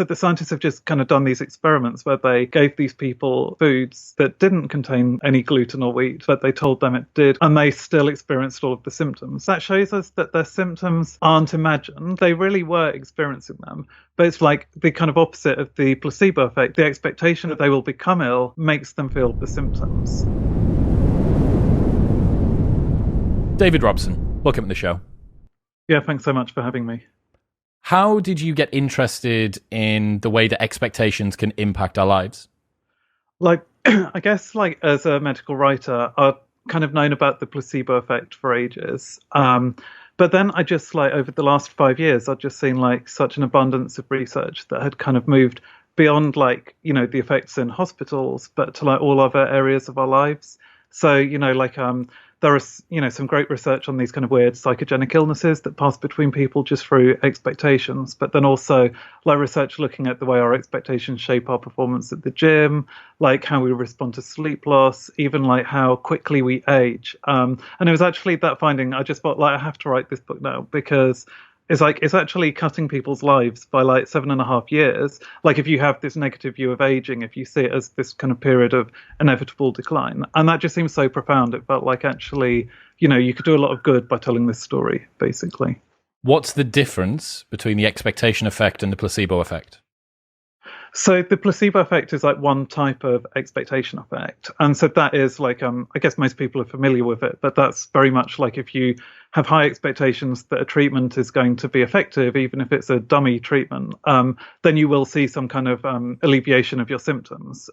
So the scientists have just kind of done these experiments where they gave these people foods that didn't contain any gluten or wheat, but they told them it did, and they still experienced all of the symptoms. That shows us that their symptoms aren't imagined. They really were experiencing them. But it's like the kind of opposite of the placebo effect. The expectation that they will become ill makes them feel the symptoms. David Robson, welcome to the show. Yeah, thanks so much for having me. How did you get interested in the way that expectations can impact our lives? Like, I guess, like, as a medical writer, I've kind of known about the placebo effect for ages. But then I just, like, over the last 5 years, I've just seen, like, such an abundance of research that had kind of moved beyond, like, you know, the effects in hospitals, but to, like, all other areas of our lives. So, you know, like, there is, you know, some great research on these kind of weird psychogenic illnesses that pass between people just through expectations, but then also like research looking at the way our expectations shape our performance at the gym, like how we respond to sleep loss, even like how quickly we age. And it was actually that finding I just thought, like, I have to write this book now, because it's actually cutting people's lives by like 7.5 years. Like, if you have this negative view of aging, if you see it as this kind of period of inevitable decline, and that just seems so profound. It felt like actually, you know, you could do a lot of good by telling this story, basically. What's the difference between the expectation effect and the placebo effect? So the placebo effect is like one type of expectation effect. And so that is like, I guess most people are familiar with it, but that's very much like if you have high expectations that a treatment is going to be effective, even if it's a dummy treatment, then you will see some kind of alleviation of your symptoms.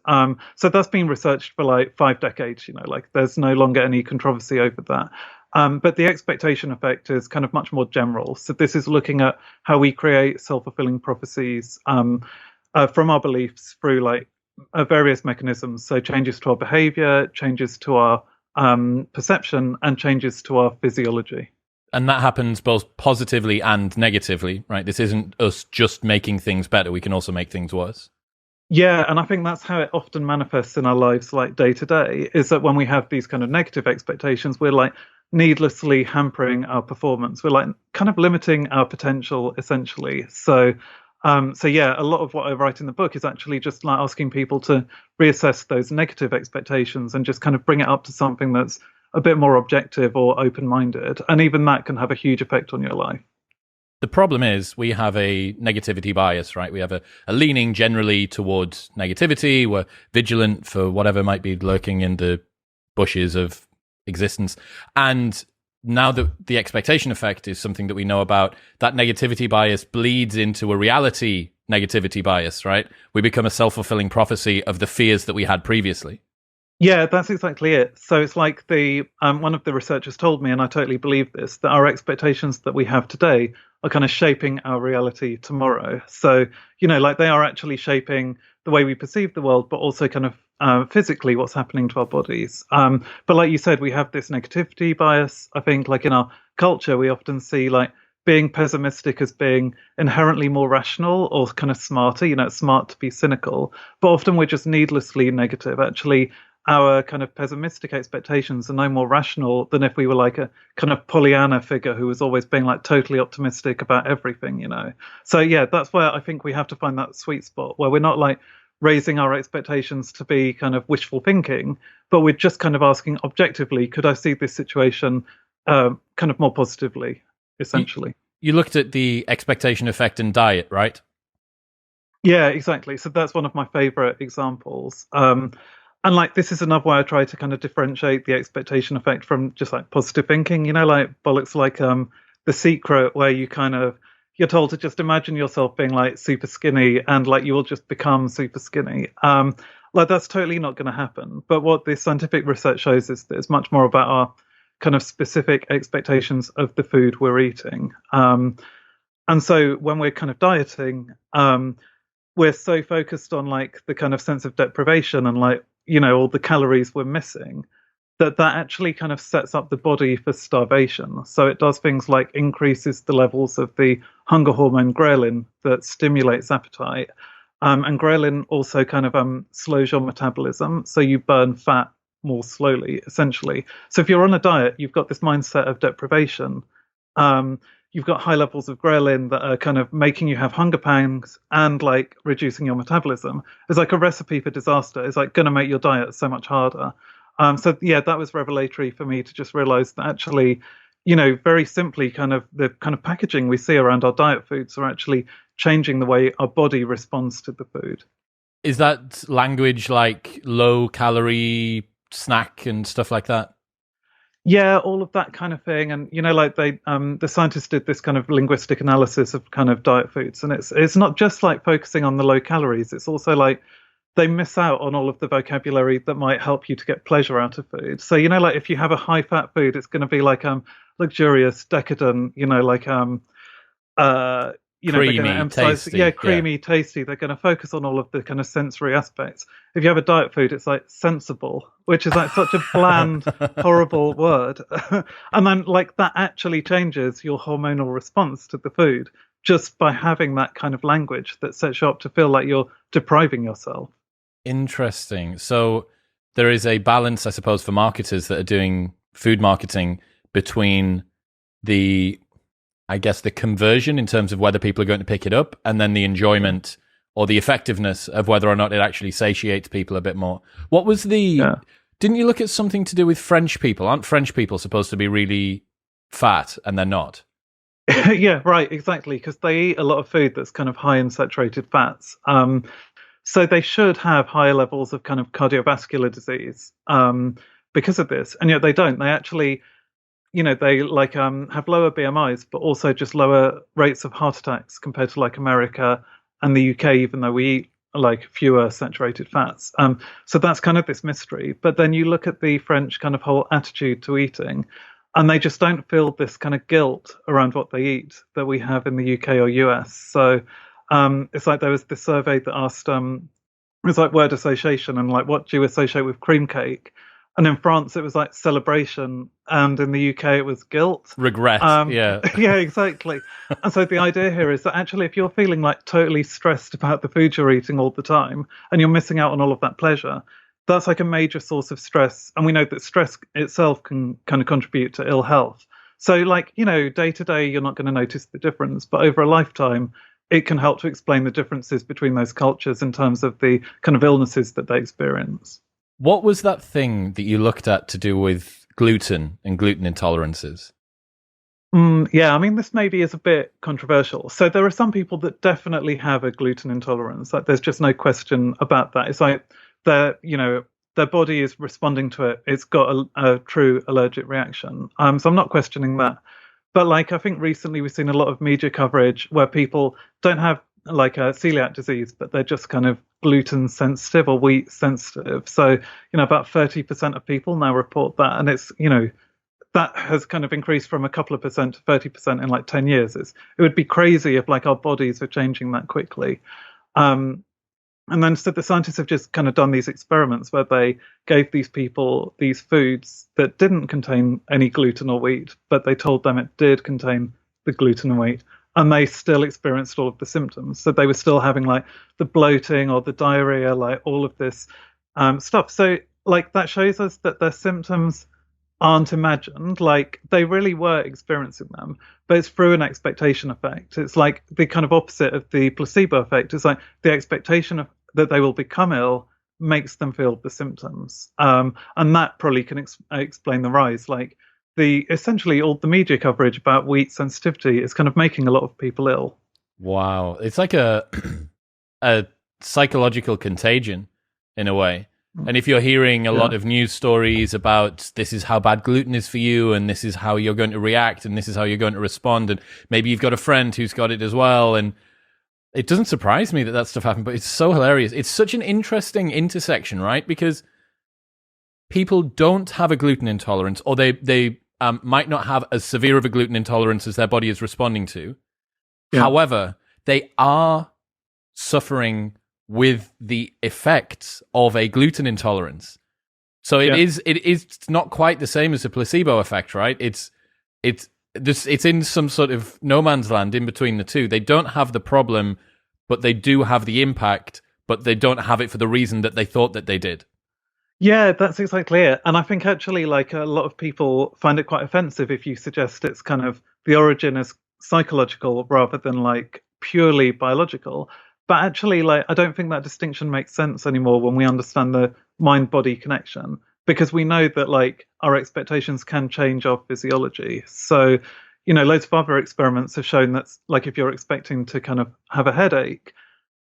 So that's been researched for like 5 decades, you know, like there's no longer any controversy over that. But the expectation effect is kind of much more general. So this is looking at how we create self-fulfilling prophecies from our beliefs through like various mechanisms. So changes to our behaviour, changes to our perception, and changes to our physiology. And that happens both positively and negatively, right? This isn't us just making things better. We can also make things worse. Yeah, and I think that's how it often manifests in our lives, like day to day, is that when we have these kind of negative expectations, we're like needlessly hampering our performance. We're like kind of limiting our potential, essentially. So yeah, a lot of what I write in the book is actually just like asking people to reassess those negative expectations and just kind of bring it up to something that's a bit more objective or open-minded. And even that can have a huge effect on your life. The problem is we have a negativity bias, right? We have a leaning generally towards negativity. We're vigilant for whatever might be lurking in the bushes of existence. And now that the expectation effect is something that we know about, that negativity bias bleeds into a reality negativity bias, right? We become a self-fulfilling prophecy of the fears that we had previously. Yeah, that's exactly it. So it's like the one of the researchers told me, and I totally believe this, that our expectations that we have today are kind of shaping our reality tomorrow. So, you know, like they are actually shaping the way we perceive the world, but also kind of physically what's happening to our bodies. But like you said, we have this negativity bias. I think like in our culture, we often see like being pessimistic as being inherently more rational or kind of smarter. You know, it's smart to be cynical, but often we're just needlessly negative. Actually, our kind of pessimistic expectations are no more rational than if we were like a kind of Pollyanna figure who was always being like totally optimistic about everything, you know. So yeah, that's where I think we have to find that sweet spot where we're not like raising our expectations to be kind of wishful thinking, but we're just kind of asking objectively, could I see this situation kind of more positively, essentially. You looked at the expectation effect in diet, right? Yeah, exactly. So that's one of my favorite examples. And like this is another way I try to kind of differentiate the expectation effect from just like positive thinking, you know, like bollocks like The Secret, where you're told to just imagine yourself being like super skinny and like you will just become super skinny. Like that's totally not going to happen. But what the scientific research shows is that it's much more about our kind of specific expectations of the food we're eating. And so when we're kind of dieting, we're so focused on like the kind of sense of deprivation and like, you know, all the calories we're missing, that actually kind of sets up the body for starvation. So it does things like increases the levels of the hunger hormone ghrelin that stimulates appetite. And ghrelin also kind of slows your metabolism, so you burn fat more slowly, essentially. So if you're on a diet, you've got this mindset of deprivation. you've got high levels of ghrelin that are kind of making you have hunger pangs and like reducing your metabolism. It's like a recipe for disaster. It's like going to make your diet so much harder. So yeah, that was revelatory for me to just realize that actually, very simply, kind of the kind of packaging we see around our diet foods are actually changing the way our body responds to the food. Is that language like low calorie snack and stuff like that? Yeah, all of that kind of thing, and like the scientists did this kind of linguistic analysis of kind of diet foods, and it's not just like focusing on the low calories. It's also like they miss out on all of the vocabulary that might help you to get pleasure out of food. So like if you have a high fat food, it's going to be like luxurious, decadent, uh they're going to Creamy, emphasize, tasty. yeah, creamy, tasty. They're going to focus on all of the kind of sensory aspects. If you have a diet food, it's like sensible, which is like such a bland, horrible word. And then like that actually changes your hormonal response to the food just by having that kind of language that sets you up to feel like you're depriving yourself. Interesting. So there is a balance, I suppose, for marketers that are doing food marketing between the, I guess, the conversion in terms of whether people are going to pick it up, and then the enjoyment or the effectiveness of whether or not it actually satiates people a bit more. What was the... Yeah. Didn't you look at something to do with French people? Aren't French people supposed to be really fat and they're not? Yeah, right, exactly, because they eat a lot of food that's kind of high in saturated fats. So they should have higher levels of kind of cardiovascular disease because of this, and yet they don't. They actually, they like have lower BMIs, but also just lower rates of heart attacks compared to like America and the UK, even though we eat like fewer saturated fats. So that's kind of this mystery. But then you look at the French kind of whole attitude to eating, and they just don't feel this kind of guilt around what they eat that we have in the UK or US. So it's like there was this survey that asked, it was like word association and like what do you associate with cream cake? And in France, it was like celebration, and in the UK, it was guilt. Regret, yeah. Yeah, exactly. And so the idea here is that actually, if you're feeling like totally stressed about the food you're eating all the time, and you're missing out on all of that pleasure, that's like a major source of stress. And we know that stress itself can kind of contribute to ill health. So like, day to day, you're not going to notice the difference, but over a lifetime, it can help to explain the differences between those cultures in terms of the kind of illnesses that they experience. What was that thing that you looked at to do with gluten and gluten intolerances? Yeah, I mean, this maybe is a bit controversial. So there are some people that definitely have a gluten intolerance. Like, there's just no question about that. It's like their body is responding to it. It's got a true allergic reaction. So I'm not questioning that. But like, I think recently we've seen a lot of media coverage where people don't have like a celiac disease, but they're just kind of gluten sensitive or wheat sensitive. So, about 30% of people now report that. And it's, that has kind of increased from a couple of percent to 30% in like 10 years. It would be crazy if like our bodies are changing that quickly. And then so the scientists have just kind of done these experiments where they gave these people these foods that didn't contain any gluten or wheat, but they told them it did contain the gluten and wheat. And they still experienced all of the symptoms. So they were still having like the bloating or the diarrhea, like all of this stuff. So like that shows us that their symptoms aren't imagined. Like they really were experiencing them, but it's through an expectation effect. It's like the kind of opposite of the placebo effect. It's like the expectation of that they will become ill makes them feel the symptoms. And that probably can explain the rise. Like essentially all the media coverage about wheat sensitivity is kind of making a lot of people ill. Wow. It's like a psychological contagion in a way. And if you're hearing a lot of news stories about this is how bad gluten is for you, and this is how you're going to react, and this is how you're going to respond, and maybe you've got a friend who's got it as well, and it doesn't surprise me that stuff happened, but it's so hilarious. It's such an interesting intersection, right? Because people don't have a gluten intolerance, or they might not have as severe of a gluten intolerance as their body is responding to. Yeah. However, they are suffering with the effects of a gluten intolerance. So it is not quite the same as a placebo effect, right? It's in some sort of no man's land in between the two. They don't have the problem, but they do have the impact, but they don't have it for the reason that they thought that they did. Yeah, that's exactly it. And I think actually like a lot of people find it quite offensive if you suggest it's kind of the origin is psychological rather than like purely biological. But actually, like, I don't think that distinction makes sense anymore when we understand the mind body connection, because we know that like our expectations can change our physiology. So, loads of other experiments have shown that like if you're expecting to kind of have a headache,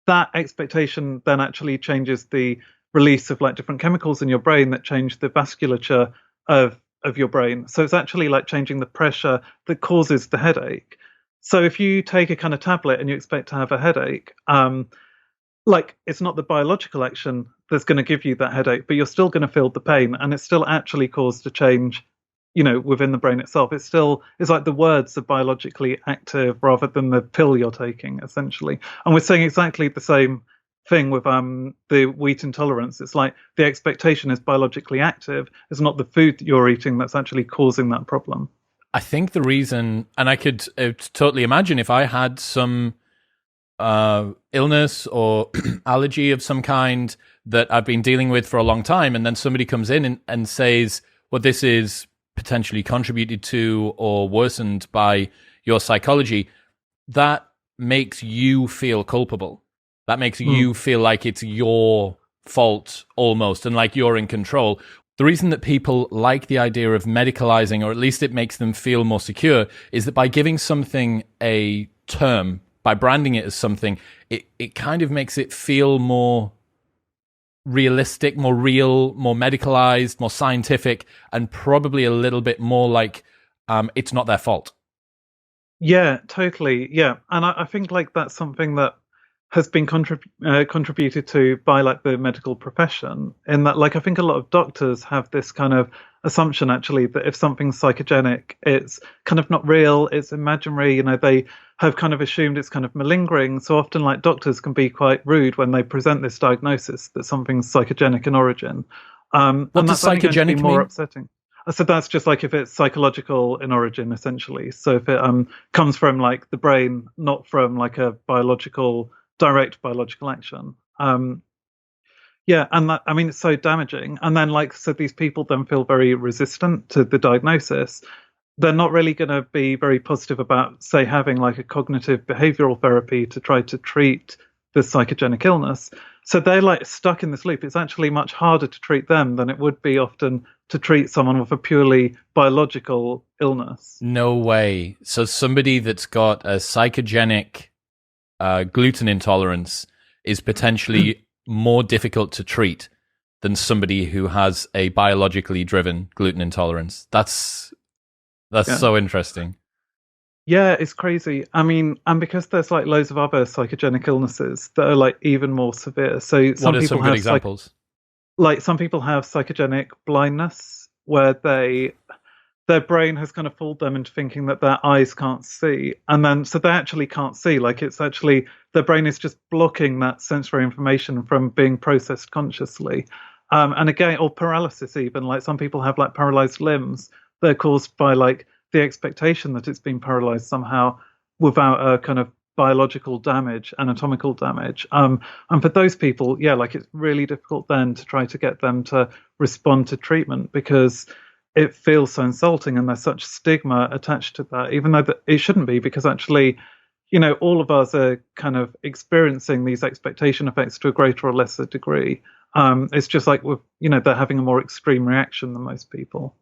that expectation then actually changes the release of like different chemicals in your brain that change the vasculature of your brain. So it's actually like changing the pressure that causes the headache. So if you take a kind of tablet and you expect to have a headache, like it's not the biological action that's going to give you that headache, but you're still going to feel the pain, and it's still actually caused a change, within the brain itself. It's like the words are biologically active rather than the pill you're taking, essentially. And we're saying exactly the same thing with the wheat intolerance. It's like the expectation is biologically active. It's not the food that you're eating that's actually causing that problem. I think the reason, and I could totally imagine if I had some illness or allergy of some kind that I've been dealing with for a long time, and then somebody comes in and says, well, this is potentially contributed to or worsened by your psychology, that makes you feel culpable. That makes you feel like it's your fault almost, and like you're in control. The reason that people like the idea of medicalizing, or at least it makes them feel more secure, is that by giving something a term, by branding it as something, it kind of makes it feel more realistic, more real, more medicalized, more scientific, and probably a little bit more like it's not their fault. Yeah, totally. Yeah. And I think like that's something that has been contributed to by like the medical profession, in that like I think a lot of doctors have this kind of assumption actually that if something's psychogenic, it's kind of not real, it's imaginary. They have kind of assumed it's kind of malingering. So often like doctors can be quite rude when they present this diagnosis that something's psychogenic in origin. What does psychogenic more mean? Upsetting. So that's just like if it's psychological in origin, essentially. So if it comes from like the brain, not from like a direct biological action. Yeah, and that, I mean, it's so damaging. And then, like, so these people then feel very resistant to the diagnosis. They're not really going to be very positive about, say, having like a cognitive behavioral therapy to try to treat the psychogenic illness. So they're like stuck in this loop. It's actually much harder to treat them than it would be often to treat someone with a purely biological illness. No way. So somebody that's got a psychogenic gluten intolerance is potentially more difficult to treat than somebody who has a biologically driven gluten intolerance. That's so interesting. Yeah, it's crazy. I mean, and because there's like loads of other psychogenic illnesses that are like even more severe. So what are some good examples? Like some people have psychogenic blindness, where their brain has kind of fooled them into thinking that their eyes can't see, and then so they actually can't see. Like it's actually their brain is just blocking that sensory information from being processed consciously. And again, or paralysis even. Like some people have like paralyzed limbs. They're caused by like the expectation that it's been paralyzed somehow without a kind of biological damage, anatomical damage. And for those people, yeah, like it's really difficult then to try to get them to respond to treatment, because it feels so insulting and there's such stigma attached to that, even though it shouldn't be, because actually, all of us are kind of experiencing these expectation effects to a greater or lesser degree. It's just like they're having a more extreme reaction than most people.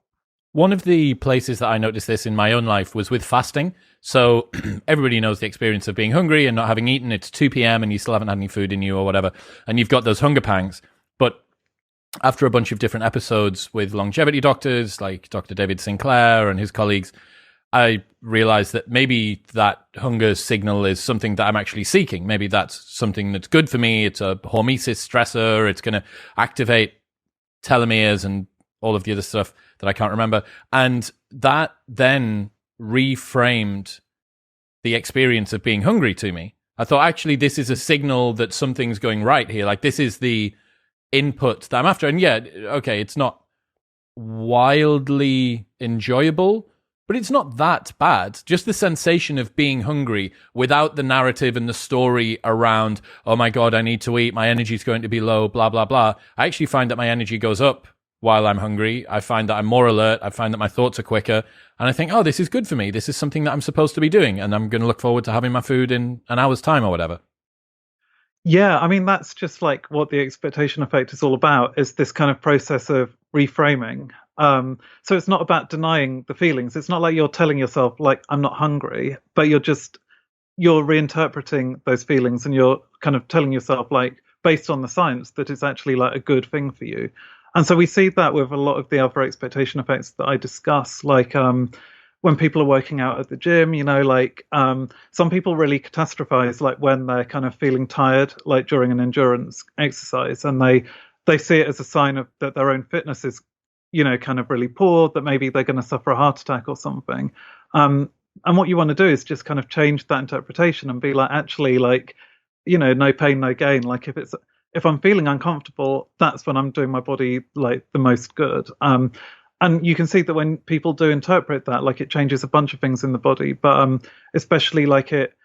One of the places that I noticed this in my own life was with fasting. So everybody knows the experience of being hungry and not having eaten. It's 2 p.m. and you still haven't had any food in you or whatever. And you've got those hunger pangs. But after a bunch of different episodes with longevity doctors like Dr. David Sinclair and his colleagues, I realized that maybe that hunger signal is something that I'm actually seeking. Maybe that's something that's good for me. It's a hormesis stressor. It's going to activate telomeres and all of the other stuff that I can't remember. And that then reframed the experience of being hungry to me. I thought, actually, this is a signal that something's going right here. Like, this is the input that I'm after. And yeah, okay, it's not wildly enjoyable, but it's not that bad. Just the sensation of being hungry without the narrative and the story around, oh my God, I need to eat, my energy's going to be low, blah, blah, blah. I actually find that my energy goes up while I'm hungry. I find that I'm more alert. I find that my thoughts are quicker. And I think, oh, this is good for me. This is something that I'm supposed to be doing. And I'm going to look forward to having my food in an hour's time or whatever. Yeah, I mean that's just like what the expectation effect is all about, is this kind of process of reframing. So it's not about denying the feelings. It's not like you're telling yourself like I'm not hungry, but you're reinterpreting those feelings and you're kind of telling yourself like based on the science that it's actually like a good thing for you. And so we see that with a lot of the other expectation effects that I discuss, like when people are working out at the gym, like some people really catastrophize like when they're kind of feeling tired, like during an endurance exercise, and they see it as a sign of that their own fitness is, kind of really poor, that maybe they're going to suffer a heart attack or something. And what you want to do is just kind of change that interpretation and be like, actually, like, no pain, no gain. Like if I'm feeling uncomfortable, that's when I'm doing my body like the most good. And you can see that when people do interpret that, like it changes a bunch of things in the body, but especially like it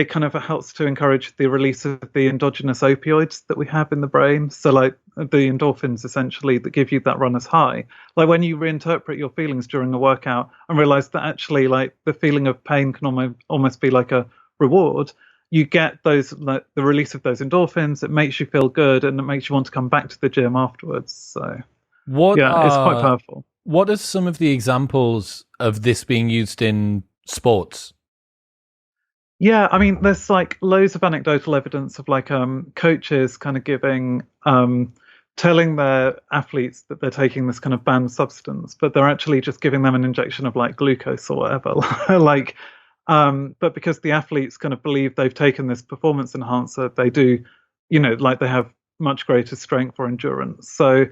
kind of helps to encourage the release of the endogenous opioids that we have in the brain. So like the endorphins essentially that give you that runner's high. Like when you reinterpret your feelings during a workout and realize that actually like the feeling of pain can almost be like a reward, you get those like the release of those endorphins. It makes you feel good and it makes you want to come back to the gym afterwards. So it's quite powerful. What are some of the examples of this being used in sports? Yeah, I mean, there's like loads of anecdotal evidence of like coaches kind of telling their athletes that they're taking this kind of banned substance, but they're actually just giving them an injection of like glucose or whatever. Like, but because the athletes kind of believe they've taken this performance enhancer, they do, like they have much greater strength or endurance. So,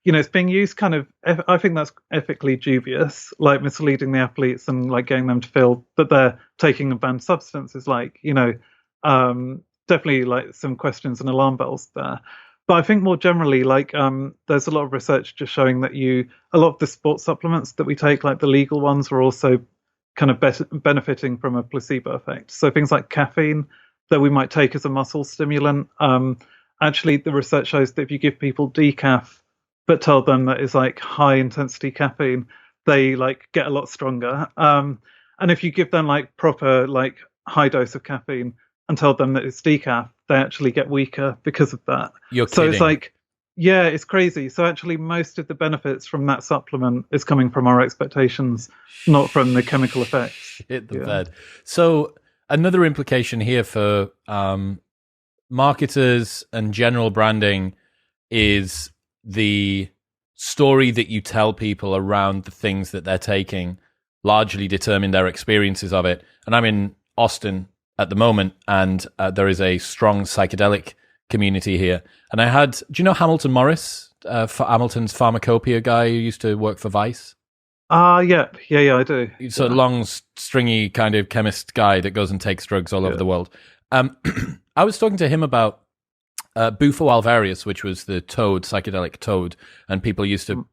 it's being used kind of, I think that's ethically dubious, like misleading the athletes and like getting them to feel that they're taking a banned substance is like, definitely like some questions and alarm bells there. But I think more generally, like there's a lot of research just showing that a lot of the sports supplements that we take, like the legal ones, are also kind of benefiting from a placebo effect. So things like caffeine that we might take as a muscle stimulant, actually the research shows that if you give people decaf, but tell them that it's like high intensity caffeine, they like get a lot stronger. And if you give them like proper like high dose of caffeine and tell them that it's decaf, they actually get weaker because of that. You're so kidding. It's like, yeah, it's crazy. So actually most of the benefits from that supplement is coming from our expectations, not from the chemical effects. Hit the bed. So another implication here for marketers and general branding is the story that you tell people around the things that they're taking largely determine their experiences of it. And I'm in Austin at the moment, and there is a strong psychedelic community here. And do you know Hamilton Morris, Hamilton's pharmacopoeia guy who used to work for Vice? Yeah, I do. He's a long, stringy kind of chemist guy that goes and takes drugs all over the world. I was talking to him about Bufo alvarius, which was the psychedelic toad, and people used to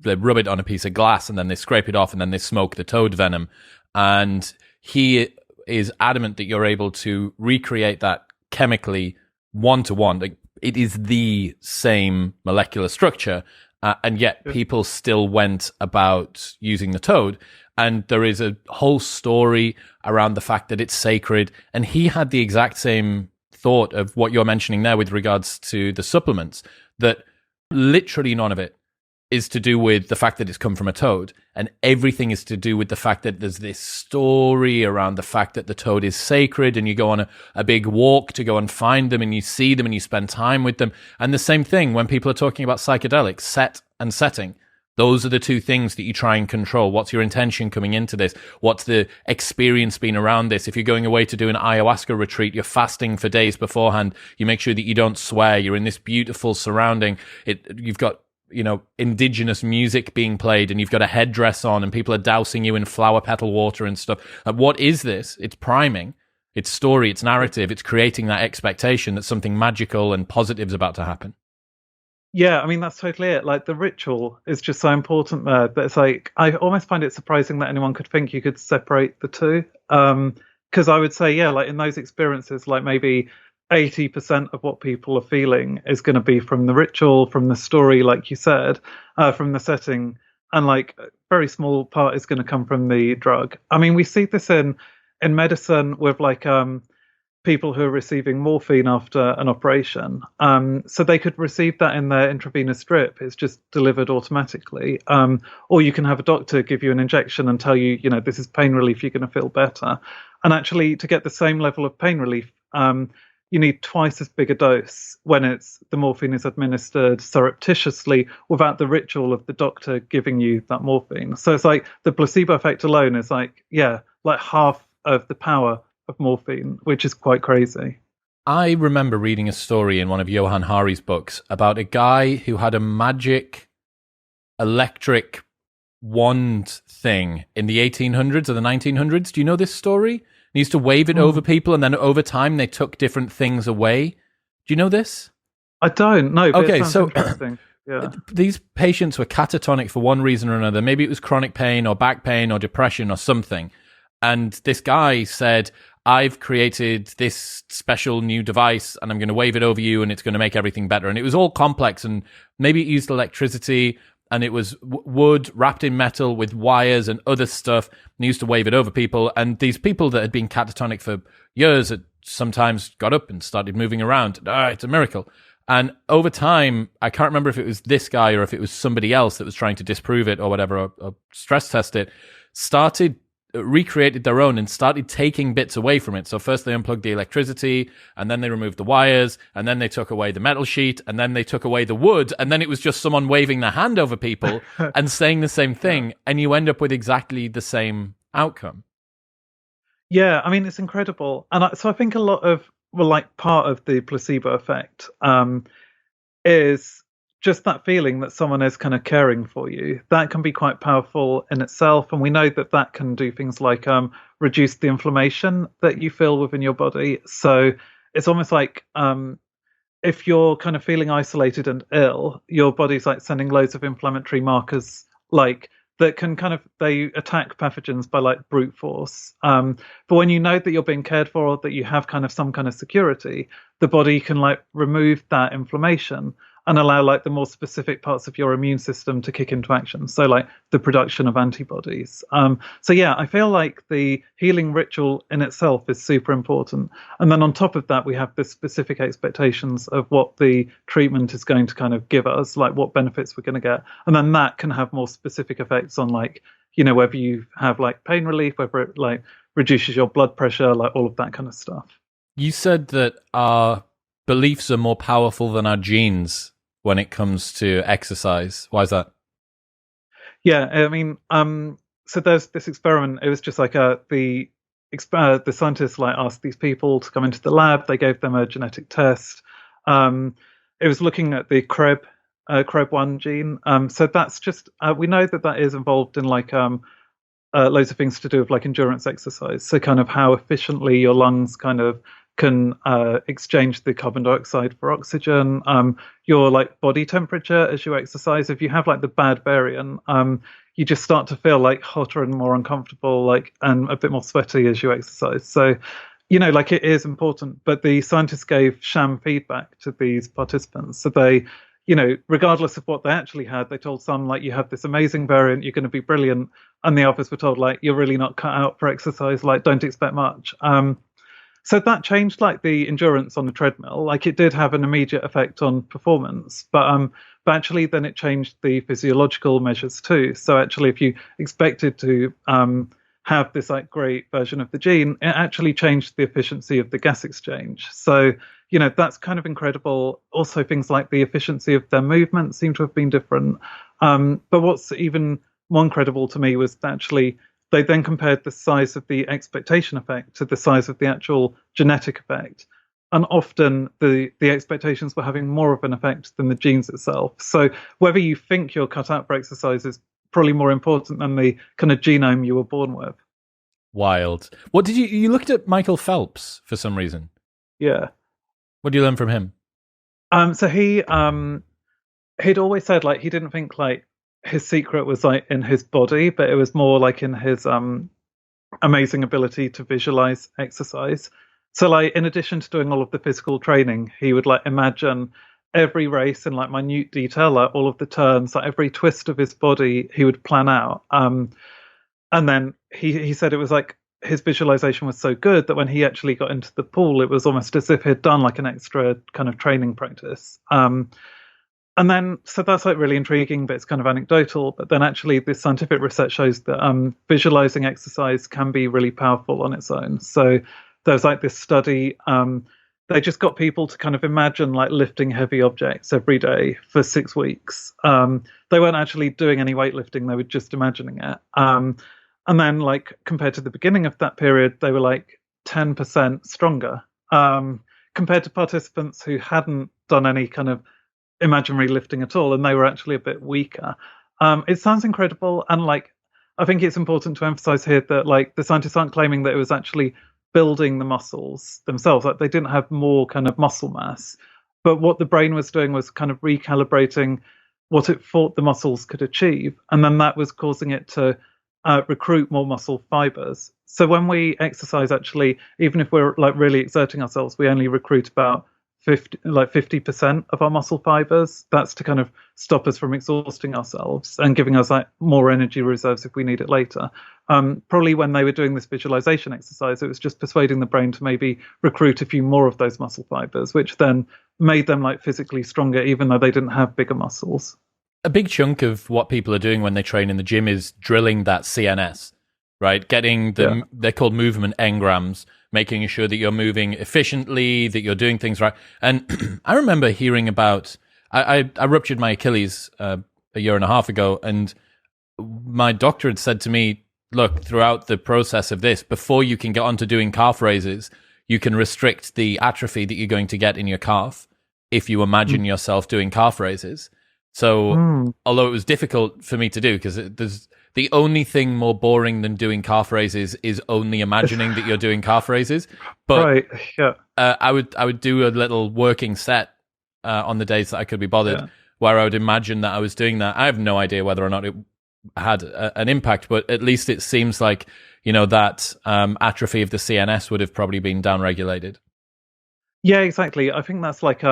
they rub it on a piece of glass and then they scrape it off and then they smoke the toad venom. And he is adamant that you're able to recreate that chemically one-to-one. Like, it is the same molecular structure, and yet people still went about using the toad. And there is a whole story around the fact that it's sacred. And he had the exact same thought of what you're mentioning there with regards to the supplements, that literally none of it is to do with the fact that it's come from a toad, and everything is to do with the fact that there's this story around the fact that the toad is sacred, and you go on a big walk to go and find them, and you see them and you spend time with them. And the same thing when people are talking about psychedelics, set and setting. Those are the two things that you try and control. What's your intention coming into this? What's the experience been around this? If you're going away to do an ayahuasca retreat, you're fasting for days beforehand. You make sure that you don't swear. You're in this beautiful surrounding. You've got, indigenous music being played, and you've got a headdress on, and people are dousing you in flower petal water and stuff. What is this? It's priming. It's story. It's narrative. It's creating that expectation that something magical and positive is about to happen. Yeah, I mean, that's totally it. Like, the ritual is just so important there that it's like, I almost find it surprising that anyone could think you could separate the two. Because I would say, yeah, like in those experiences, like maybe 80% of what people are feeling is going to be from the ritual, from the story, like you said, from the setting, and like a very small part is going to come from the drug. I mean, we see this in medicine with like people who are receiving morphine after an operation. So they could receive that in their intravenous drip. It's just delivered automatically. Or you can have a doctor give you an injection and tell you, this is pain relief, you're going to feel better. And actually, to get the same level of pain relief, you need twice as big a dose when the morphine is administered surreptitiously without the ritual of the doctor giving you that morphine. So it's like the placebo effect alone is like, yeah, like half of the power of morphine, which is quite crazy. I remember reading a story in one of Johann Hari's books about a guy who had a magic electric wand thing in the 1800s or the 1900s. Do you know this story? He used to wave it over people, and then over time they took different things away. Do you know this? I don't know. But okay, so interesting. Yeah. These patients were catatonic for one reason or another. Maybe it was chronic pain or back pain or depression or something. And this guy said, I've created this special new device and I'm going to wave it over you and it's going to make everything better. And it was all complex, and maybe it used electricity, and it was wood wrapped in metal with wires and other stuff. And he used to wave it over people. And these people that had been catatonic for years had sometimes got up and started moving around. It's a miracle. And over time, I can't remember if it was this guy or if it was somebody else that was trying to disprove it or whatever, or stress test it, recreated their own and started taking bits away from it. So first they unplugged the electricity, and then they removed the wires, and then they took away the metal sheet, and then they took away the wood, and then it was just someone waving their hand over people and saying the same thing, and you end up with exactly the same outcome. Yeah, I mean, it's incredible. And so I think a lot of, like part of the placebo effect is just that feeling that someone is kind of caring for you. That can be quite powerful in itself. And we know that that can do things like reduce the inflammation that you feel within your body. So it's almost like if you're kind of feeling isolated and ill, your body's like sending loads of inflammatory markers like that can they attack pathogens by like brute force. But when you know that you're being cared for, or that you have kind of some kind of security, the body can like remove that inflammation and allow like the more specific parts of your immune system to kick into action. So like the production of antibodies. So yeah, I feel like the healing ritual in itself is super important. And then on top of that, we have the specific expectations of what the treatment is going to kind of give us, like what benefits we're going to get. And then that can have more specific effects on like, whether you have like pain relief, whether it like reduces your blood pressure, like all of that kind of stuff. You said that our beliefs are more powerful than our genes when it comes to exercise. Why is that? Yeah, I mean, so there's this experiment. It was just like the scientists like asked these people to come into the lab. They gave them a genetic test. It was looking at the CREB1 gene. So that's just we know that is involved in like loads of things to do with like endurance exercise. So kind of how efficiently your lungs kind of can exchange the carbon dioxide for oxygen, your like body temperature as you exercise. If you have like the bad variant, you just start to feel like hotter and more uncomfortable, like, and a bit more sweaty as you exercise. So, like it is important, but the scientists gave sham feedback to these participants. So they, regardless of what they actually had, they told some like, you have this amazing variant, you're going to be brilliant. And the others were told like, you're really not cut out for exercise, like don't expect much. So that changed like the endurance on the treadmill. Like it did have an immediate effect on performance, but actually then it changed the physiological measures too. So actually, if you expected to have this like great version of the gene, it actually changed the efficiency of the gas exchange. So that's kind of incredible. Also, things like the efficiency of their movement seem to have been different. But what's even more incredible to me was that actually they then compared the size of the expectation effect to the size of the actual genetic effect. And often the expectations were having more of an effect than the genes itself. So whether you think you're cut out for exercise is probably more important than the kind of genome you were born with. Wild. What did you looked at Michael Phelps for some reason? Yeah. What did you learn from him? So he'd always said like he didn't think like his secret was like in his body, but it was more like in his amazing ability to visualize exercise. So like in addition to doing all of the physical training, he would like imagine every race in like minute detail, like all of the turns, like every twist of his body, he would plan out. And then he said it was like his visualization was so good that when he actually got into the pool, it was almost as if he'd done like an extra kind of training practice. And then, so that's like really intriguing, but it's kind of anecdotal. But then actually, this scientific research shows that visualizing exercise can be really powerful on its own. So there's like this study. They just got people to kind of imagine like lifting heavy objects every day for 6 weeks. They weren't actually doing any weightlifting; they were just imagining it. And then, like compared to the beginning of that period, they were like 10% stronger compared to participants who hadn't done any kind of imaginary lifting at all, and they were actually a bit weaker. It sounds incredible, and like I think it's important to emphasize here that like the scientists aren't claiming that it was actually building the muscles themselves, like they didn't have more kind of muscle mass, but what the brain was doing was kind of recalibrating what it thought the muscles could achieve, and then that was causing it to recruit more muscle fibers. So when we exercise, actually, even if we're like really exerting ourselves, we only recruit about 50% of our muscle fibers. That's to kind of stop us from exhausting ourselves and giving us like more energy reserves if we need it later. Probably when they were doing this visualization exercise, it was just persuading the brain to maybe recruit a few more of those muscle fibers, which then made them like physically stronger, even though they didn't have bigger muscles. A big chunk of what people are doing when they train in the gym is drilling that CNS, right? Getting they're called movement engrams, making sure that you're moving efficiently, that you're doing things right. And I remember hearing about, I ruptured my Achilles a year and a half ago, and my doctor had said to me, look, throughout the process of this, before you can get on to doing calf raises, you can restrict the atrophy that you're going to get in your calf if you imagine yourself doing calf raises. So although it was difficult for me to do, because there's the only thing more boring than doing calf raises is only imagining that you're doing calf raises. But right, yeah. I would do a little working set on the days that I could be bothered, where I would imagine that I was doing that. I have no idea whether or not it had an impact, but at least it seems like, you know, that atrophy of the CNS would have probably been downregulated. Yeah, exactly. I think that's like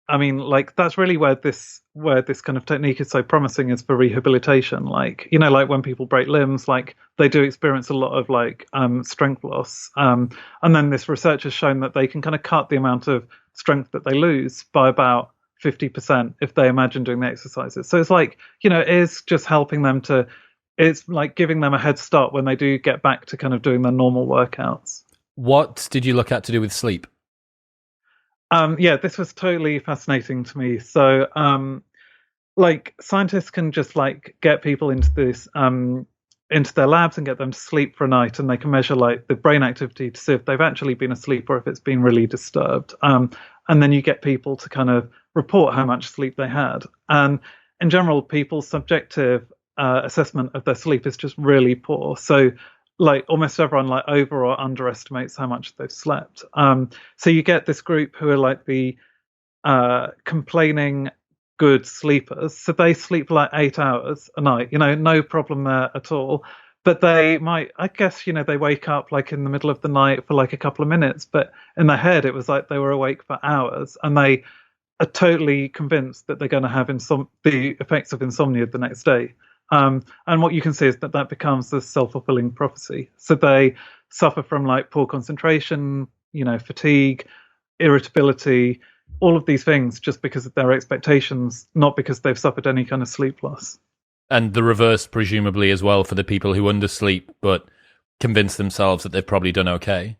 I mean, like that's really where this kind of technique is so promising, is for rehabilitation. Like, you know, like when people break limbs, like they do experience a lot of like strength loss. And then this research has shown that they can kind of cut the amount of strength that they lose by about 50% if they imagine doing the exercises. So it's like, you know, it is just helping them to, it's like giving them a head start when they do get back to kind of doing their normal workouts. What did you look at to do with sleep? Yeah, this was totally fascinating to me. So, like scientists can just like get people into this, into their labs and get them to sleep for a night, and they can measure like the brain activity to see if they've actually been asleep or if it's been really disturbed. And then you get people to kind of report how much sleep they had. And in general, people's subjective assessment of their sleep is just really poor. So like almost everyone like over or underestimates how much they've slept. So you get this group who are like the complaining good sleepers. So they sleep like 8 hours a night, you know, no problem there at all. But they might, I guess, you know, they wake up like in the middle of the night for like a couple of minutes, but in their head it was like they were awake for hours, and they are totally convinced that they're going to have the effects of insomnia the next day. And what you can see is that that becomes a self-fulfilling prophecy. So they suffer from like poor concentration, you know, fatigue, irritability, all of these things just because of their expectations, not because they've suffered any kind of sleep loss. And the reverse, presumably, as well, for the people who undersleep but convince themselves that they've probably done okay.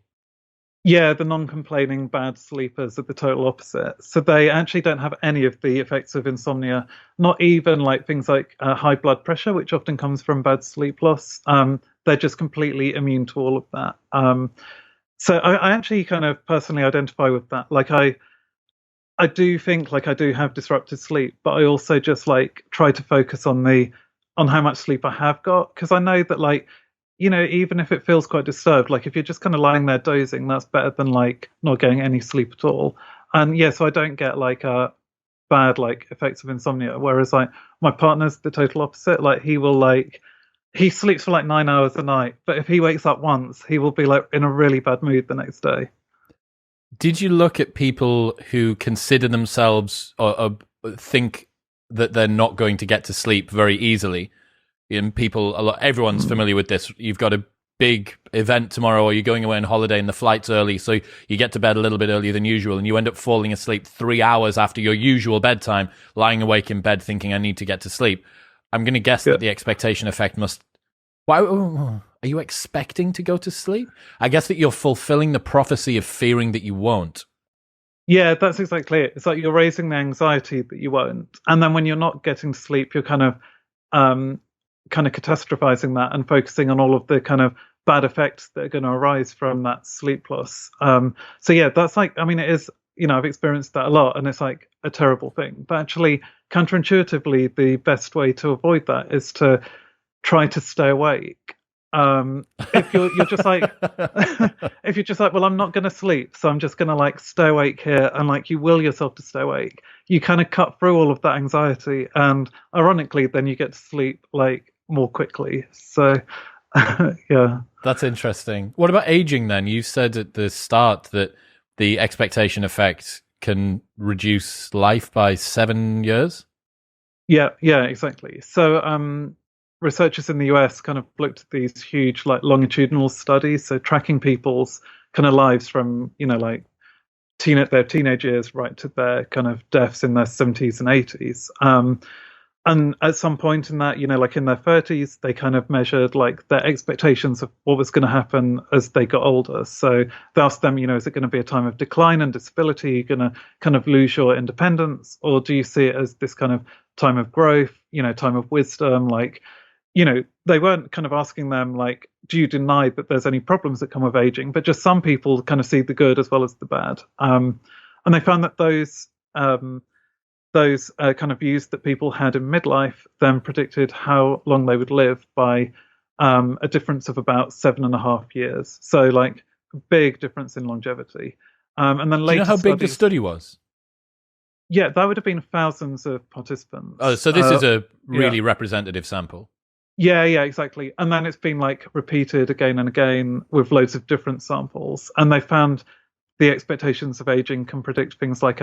Yeah, the non-complaining bad sleepers are the total opposite. So they actually don't have any of the effects of insomnia, not even like things like high blood pressure, which often comes from bad sleep loss. They're just completely immune to all of that. So I actually kind of personally identify with that. Like I do think like I do have disrupted sleep, but I also just like try to focus on how much sleep I have got, because I know that like, you know, even if it feels quite disturbed, like if you're just kind of lying there dozing, that's better than like not getting any sleep at all. And yeah, so I don't get like bad like effects of insomnia. Whereas like my partner's the total opposite. Like he sleeps for like 9 hours a night, but if he wakes up once, he will be like in a really bad mood the next day. Did you look at people who consider themselves or think that they're not going to get to sleep very easily? And everyone's familiar with this. You've got a big event tomorrow, or you're going away on holiday and the flight's early, so you get to bed a little bit earlier than usual, and you end up falling asleep 3 hours after your usual bedtime, lying awake in bed thinking, I need to get to sleep. I'm going to guess that the expectation effect must... Why are you expecting to go to sleep? I guess that you're fulfilling the prophecy of fearing that you won't. Yeah, that's exactly it. It's like you're raising the anxiety that you won't. And then when you're not getting to sleep, you're kind of catastrophizing that and focusing on all of the kind of bad effects that are going to arise from that sleep loss. So yeah, that's like, I mean, it is, I've experienced that a lot, and it's like a terrible thing. But actually, counterintuitively, the best way to avoid that is to try to stay awake. If you're just like if you're just like, well, I'm not going to sleep, so I'm just going to like stay awake here, and like you will yourself to stay awake, you kind of cut through all of that anxiety, and ironically then you get to sleep like more quickly. So yeah, that's interesting. What about aging then? You said at the start that the expectation effect can reduce life by 7 years. Yeah, exactly. So researchers in the US kind of looked at these huge like longitudinal studies, so tracking people's kind of lives from like their teenage years right to their kind of deaths in their 70s and 80s. And at some point in that, like in their 30s, they kind of measured like their expectations of what was going to happen as they got older. So they asked them, is it going to be a time of decline and disability? You're going to kind of lose your independence, or do you see it as this kind of time of growth, time of wisdom? Like, they weren't kind of asking them like, do you deny that there's any problems that come with aging? But just some people kind of see the good as well as the bad. And they found that those kind of views that people had in midlife then predicted how long they would live by a difference of about 7.5 years. So like a big difference in longevity. And then later, do you know how big the study was? Yeah, that would have been thousands of participants. Oh, so this is a really representative sample. Yeah, exactly. And then it's been like repeated again and again with loads of different samples. And they found the expectations of aging can predict things like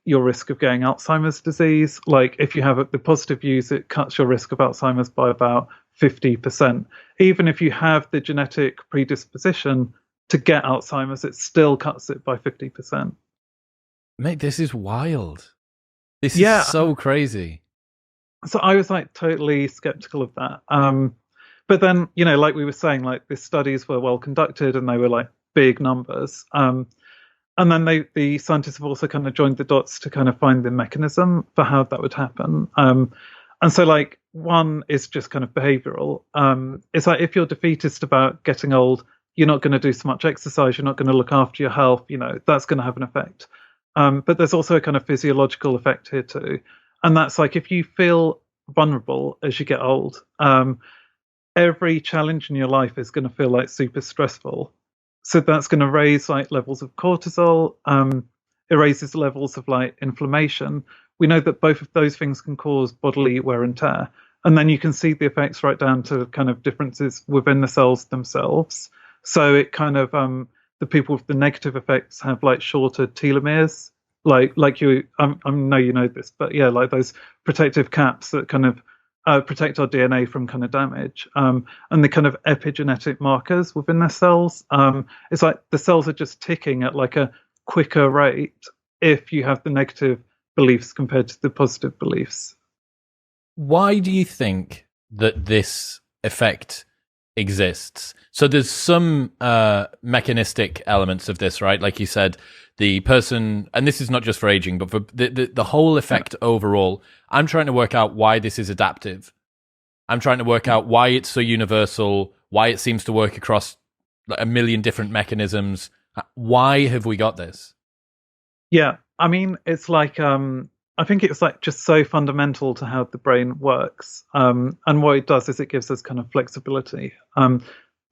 your risk of getting Alzheimer's disease. Like if you have the positive views, it cuts your risk of Alzheimer's by about 50%. Even if you have the genetic predisposition to get Alzheimer's, it still cuts it by 50%. Mate, this is wild. This is so crazy. So I was like totally skeptical of that. But then, like we were saying, like the studies were well conducted and they were like big numbers. And then the scientists have also kind of joined the dots to kind of find the mechanism for how that would happen. And so like one is just kind of behavioral. It's like if you're defeatist about getting old, you're not going to do so much exercise, you're not going to look after your health, that's going to have an effect. But there's also a kind of physiological effect here too. And that's like if you feel vulnerable as you get old, every challenge in your life is going to feel like super stressful. So that's going to raise like levels of cortisol. It raises levels of like inflammation. We know that both of those things can cause bodily wear and tear. And then you can see the effects right down to kind of differences within the cells themselves. So it kind of the people with the negative effects have like shorter telomeres. Like you, I know you know this, but yeah, like those protective caps that kind of protect our DNA from kind of damage, and the kind of epigenetic markers within their cells. It's like the cells are just ticking at like a quicker rate if you have the negative beliefs compared to the positive beliefs. Why do you think that this effect exists? So there's some mechanistic elements of this, right? Like you said, the person, and this is not just for aging, but for the whole effect overall. I'm trying to work out why this is adaptive. I'm trying to work out why it's so universal, why it seems to work across a million different mechanisms. Why have we got this? Yeah, I mean, it's like, I think it's like just so fundamental to how the brain works. And what it does is it gives us kind of flexibility.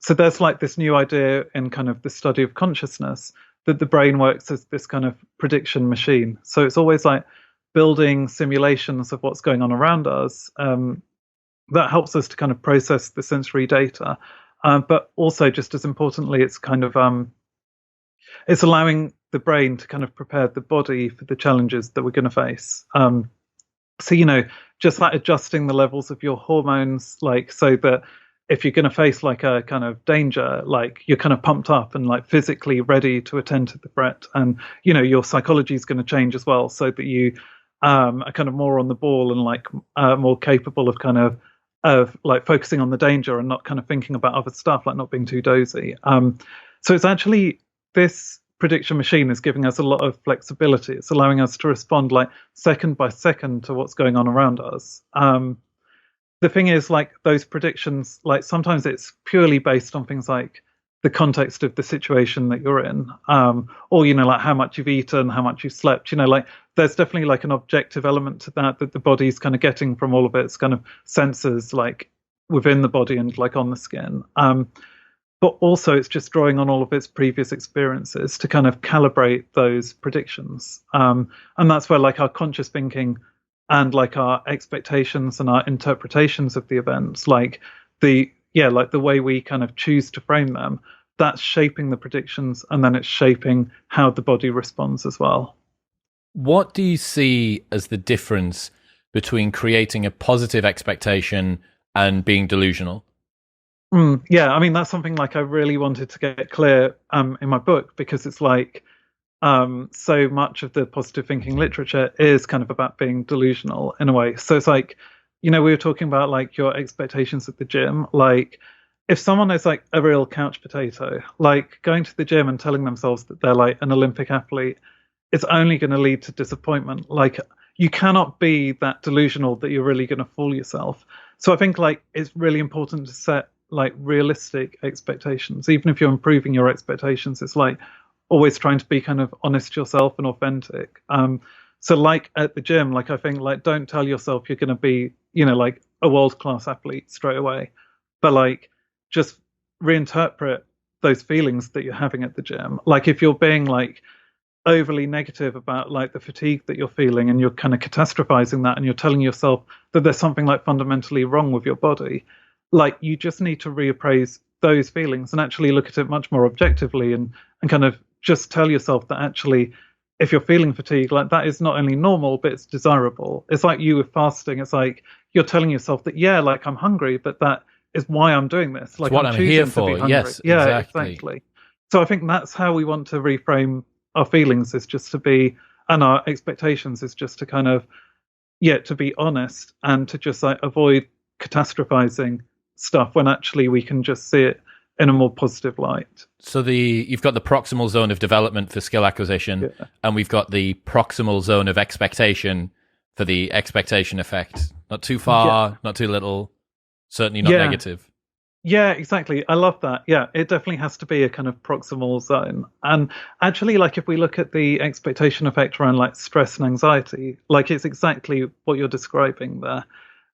So there's like this new idea in kind of the study of consciousness that the brain works as this kind of prediction machine. So it's always like building simulations of what's going on around us. That helps us to kind of process the sensory data. But also, just as importantly, it's kind of It's allowing the brain to kind of prepare the body for the challenges that we're going to face. So, just like adjusting the levels of your hormones, like so that if you're going to face like a kind of danger, like you're kind of pumped up and like physically ready to attend to the threat. And, your psychology is going to change as well so that you are kind of more on the ball and like more capable of like focusing on the danger and not kind of thinking about other stuff, like not being too dozy. So it's actually this prediction machine is giving us a lot of flexibility. It's allowing us to respond like second by second to what's going on around us. The thing is, like those predictions, like sometimes it's purely based on things like the context of the situation that you're in, or like how much you've eaten, how much you've slept. Like there's definitely like an objective element to that the body's kind of getting from all of its kind of sensors, like within the body and like on the skin. But also it's just drawing on all of its previous experiences to kind of calibrate those predictions. And that's where like our conscious thinking and like our expectations and our interpretations of the events, like the way we kind of choose to frame them, that's shaping the predictions, and then it's shaping how the body responds as well. What do you see as the difference between creating a positive expectation and being delusional? Yeah, I mean, that's something like I really wanted to get clear in my book, because it's like so much of the positive thinking literature is kind of about being delusional in a way. So it's like, we were talking about like your expectations at the gym. Like if someone is like a real couch potato, like going to the gym and telling themselves that they're like an Olympic athlete, it's only going to lead to disappointment. Like you cannot be that delusional that you're really going to fool yourself. So I think like it's really important to set like realistic expectations. Even if you're improving your expectations, it's like always trying to be kind of honest to yourself and authentic. So like at the gym, like I think like don't tell yourself you're going to be, like a world-class athlete straight away, but like just reinterpret those feelings that you're having at the gym. Like if you're being like overly negative about like the fatigue that you're feeling and you're kind of catastrophizing that and you're telling yourself that there's something like fundamentally wrong with your body, like you just need to reappraise those feelings and actually look at it much more objectively and kind of just tell yourself that actually if you're feeling fatigue, like that is not only normal but it's desirable. It's like you with fasting. It's like you're telling yourself that like I'm hungry, but that is why I'm doing this. Like it's what I'm here for. Yes, yeah, exactly. So I think that's how we want to reframe our feelings, is just to be, and our expectations is just to kind of to be honest and to just like avoid catastrophizing stuff when actually we can just see it in a more positive light. So you've got the proximal zone of development for skill acquisition, and we've got the proximal zone of expectation for the expectation effect. Not too far, not too little, certainly not negative. Yeah, exactly. I love that. Yeah, it definitely has to be a kind of proximal zone. And actually, like if we look at the expectation effect around like stress and anxiety, like it's exactly what you're describing there.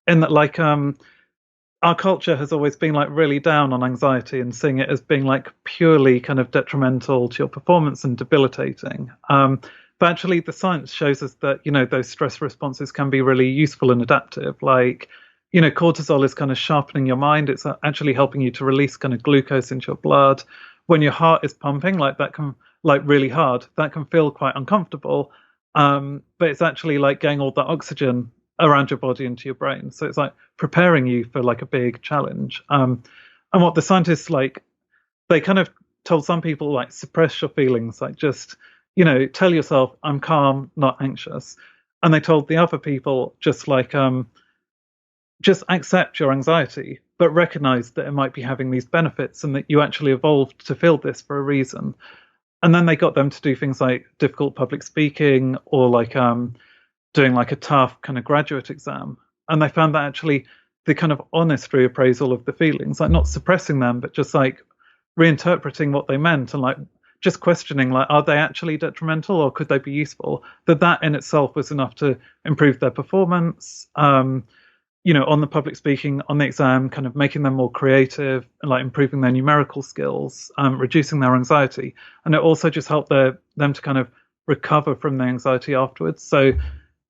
In that like our culture has always been like really down on anxiety and seeing it as being like purely kind of detrimental to your performance and debilitating. But actually the science shows us that, those stress responses can be really useful and adaptive. Like, cortisol is kind of sharpening your mind. It's actually helping you to release kind of glucose into your blood. When your heart is pumping, like that can like really hard, that can feel quite uncomfortable. But it's actually like getting all that oxygen around your body into your brain. So it's like preparing you for like a big challenge. And what the scientists like, they kind of told some people like suppress your feelings, like just, tell yourself I'm calm, not anxious. And they told the other people just like, just accept your anxiety, but recognize that it might be having these benefits and that you actually evolved to feel this for a reason. And then they got them to do things like difficult public speaking or like, doing like a tough kind of graduate exam. And they found that actually the kind of honest reappraisal of the feelings, like not suppressing them, but just like reinterpreting what they meant and like just questioning, like, are they actually detrimental or could they be useful? That in itself was enough to improve their performance, on the public speaking, on the exam, kind of making them more creative and like improving their numerical skills, reducing their anxiety. And it also just helped them to kind of recover from the anxiety afterwards. So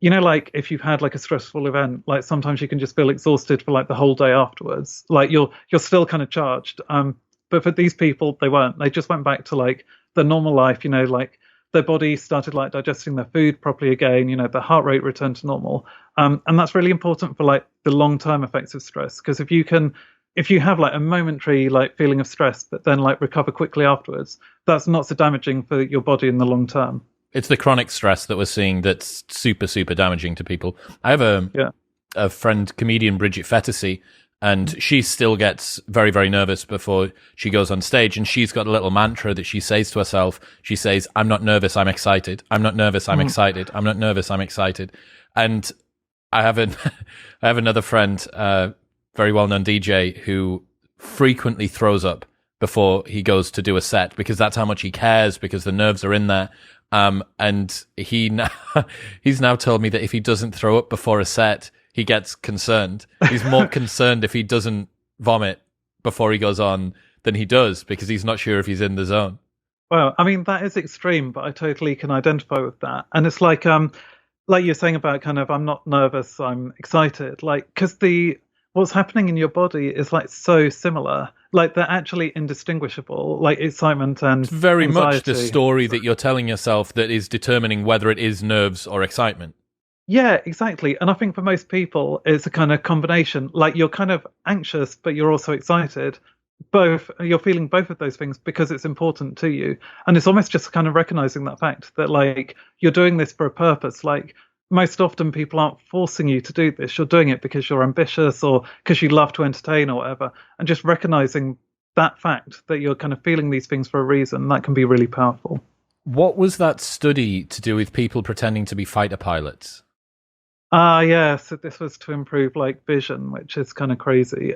like if you've had like a stressful event, like sometimes you can just feel exhausted for like the whole day afterwards. Like you're still kind of charged. But for these people, they weren't. They just went back to like the normal life, like their body started like digesting their food properly again, their heart rate returned to normal. And that's really important for like the long-term effects of stress, because if you have like a momentary like feeling of stress but then like recover quickly afterwards, that's not so damaging for your body in the long term. It's the chronic stress that we're seeing that's super, super damaging to people. I have a friend, comedian Bridget Fettersy, and she still gets very, very nervous before she goes on stage. And she's got a little mantra that she says to herself. She says, "I'm not nervous, I'm excited. I'm not nervous, I'm excited. I'm not nervous, I'm excited." And I have another friend, very well-known DJ, who frequently throws up before he goes to do a set, because that's how much he cares, because the nerves are in there. And he's now told me that if he doesn't throw up before a set, he gets concerned. He's more concerned if he doesn't vomit before he goes on than he does, because he's not sure if he's in the zone. Well, I mean, that is extreme, but I totally can identify with that. And it's like you're saying about kind of, I'm not nervous, I'm excited. Like, because what's happening in your body is like so similar. Like, they're actually indistinguishable, like excitement and it's very anxiety. Much the story that you're telling yourself that is determining whether it is nerves or excitement. Yeah, exactly. And I think for most people, it's a kind of combination. Like, you're kind of anxious, but you're also excited. You're feeling both of those things because it's important to you. And it's almost just kind of recognizing that fact that, like, you're doing this for a purpose. Like, most often people aren't forcing you to do this. You're doing it because you're ambitious or because you love to entertain or whatever. And just recognizing that fact that you're kind of feeling these things for a reason, that can be really powerful. What was that study to do with people pretending to be fighter pilots? Yeah, so this was to improve like vision, which is kind of crazy.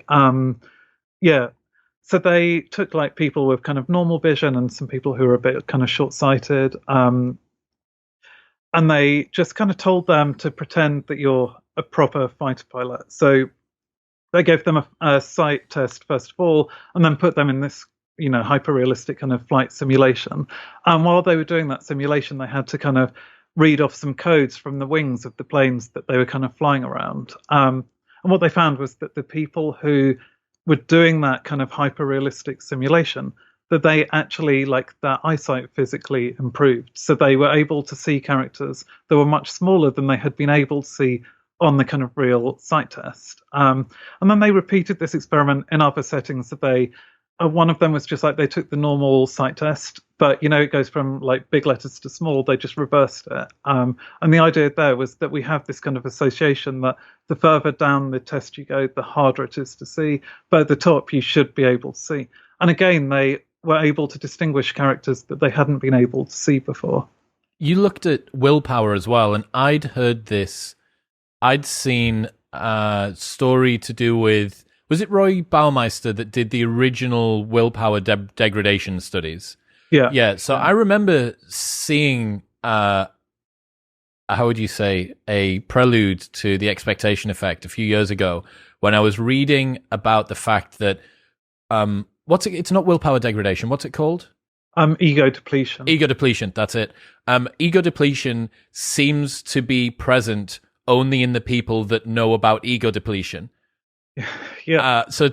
Yeah, so they took like people with kind of normal vision and some people who are a bit kind of short-sighted, and they just kind of told them to pretend that you're a proper fighter pilot. So they gave them a sight test first of all, and then put them in this, hyper-realistic kind of flight simulation. And while they were doing that simulation, they had to kind of read off some codes from the wings of the planes that they were kind of flying around. And what they found was that the people who were doing that kind of hyper-realistic simulation, that they actually, like, their eyesight physically improved. So they were able to see characters that were much smaller than they had been able to see on the kind of real sight test. And then they repeated this experiment in other settings. That one of them was just like, they took the normal sight test, but it goes from like big letters to small. They just reversed it. And the idea there was that we have this kind of association that the further down the test you go, the harder it is to see. But at the top, you should be able to see. And again, they were able to distinguish characters that they hadn't been able to see before. You looked at Willpower as well, and I'd heard this. I'd seen a story to do with, was it Roy Baumeister that did the original Willpower degradation studies? Yeah. So I remember seeing, how would you say, a prelude to the expectation effect a few years ago when I was reading about the fact that, it's not willpower degradation. What's it called? Ego depletion. Ego depletion. That's it. Ego depletion seems to be present only in the people that know about ego depletion. Yeah. So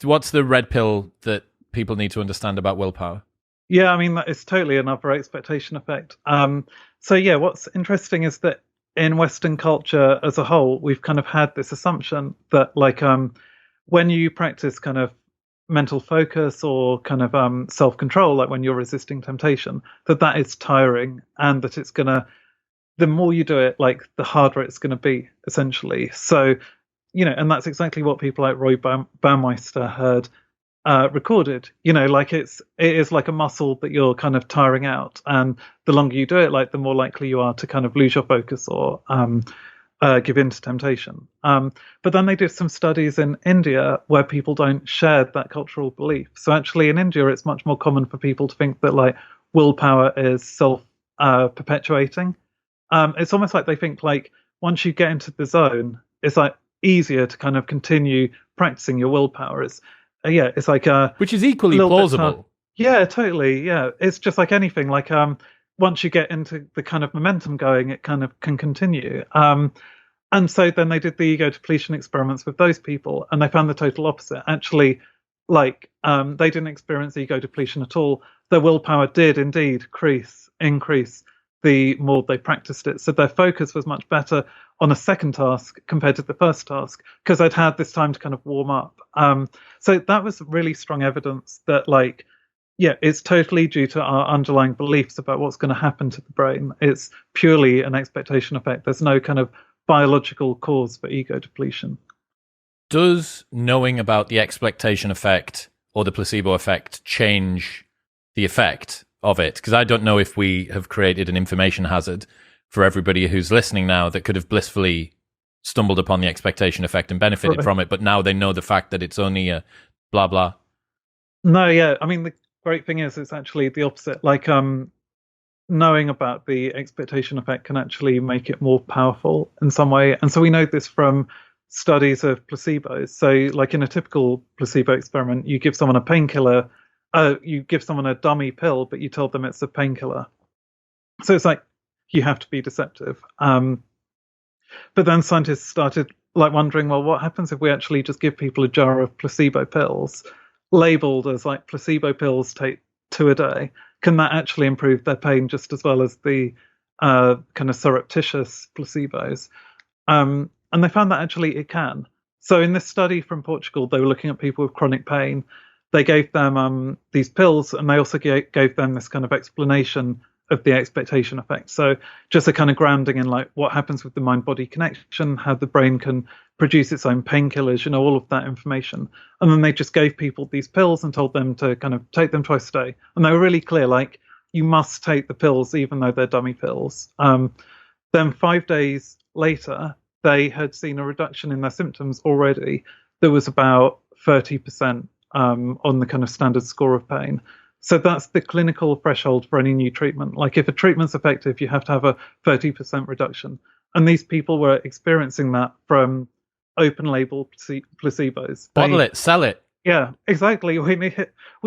what's the red pill that people need to understand about willpower? Yeah, I mean, that is totally another expectation effect. So yeah, what's interesting is that in Western culture as a whole, we've kind of had this assumption that, like, when you practice kind of mental focus or kind of self-control, like when you're resisting temptation, that is tiring, and that it's gonna, the more you do it, like, the harder it's going to be, essentially. So, and that's exactly what people like Roy Baumeister had recorded. Like, it is like a muscle that you're kind of tiring out, and the longer you do it, like, the more likely you are to kind of lose your focus or give in to temptation. But then they did some studies in India where people don't share that cultural belief. So actually in India, it's much more common for people to think that, like, willpower is self-perpetuating. It's almost like they think, like, once you get into the zone, it's like easier to kind of continue practicing your willpower. It's like which is equally plausible. Yeah, totally. Yeah, it's just like anything. Like, once you get into the kind of momentum going, it kind of can continue. And so then they did the ego depletion experiments with those people, and they found the total opposite. Actually, they didn't experience ego depletion at all. Their willpower did indeed increase the more they practiced it. So their focus was much better on a second task compared to the first task because I'd had this time to kind of warm up. So that was really strong evidence that, yeah, it's totally due to our underlying beliefs about what's going to happen to the brain. It's purely an expectation effect. There's no kind of biological cause for ego depletion. Does knowing about the expectation effect or the placebo effect change the effect of it? Because I don't know if we have created an information hazard for everybody who's listening now that could have blissfully stumbled upon the expectation effect and benefited from it, but now they know the fact that it's only a blah, blah. No, yeah. I mean, the great thing is it's actually the opposite. Knowing about the expectation effect can actually make it more powerful in some way. And so we know this from studies of placebos. So like in a typical placebo experiment, you give someone a painkiller, you give someone a dummy pill, but you tell them it's a painkiller. So it's like you have to be deceptive. But then scientists started wondering, well, what happens if we actually just give people a jar of placebo pills labeled as like placebo pills, take 2 a day? Can that actually improve their pain just as well as the kind of surreptitious placebos? And they found that actually it can. So in this study from Portugal, they were looking at people with chronic pain. They gave them these pills, and they also gave them this kind of explanation of the expectation effect. So just a kind of grounding in like what happens with the mind-body connection, how the brain can produce its own painkillers, all of that information. And then they just gave people these pills and told them to kind of take them twice a day. And they were really clear, like, you must take the pills even though they're dummy pills. Then 5 days later, they had seen a reduction in their symptoms already. There was about 30% on the kind of standard score of pain. So that's the clinical threshold for any new treatment. Like if a treatment's effective, you have to have a 30% reduction. And these people were experiencing that from open label placebos. Bottle it, sell it. Yeah, exactly. We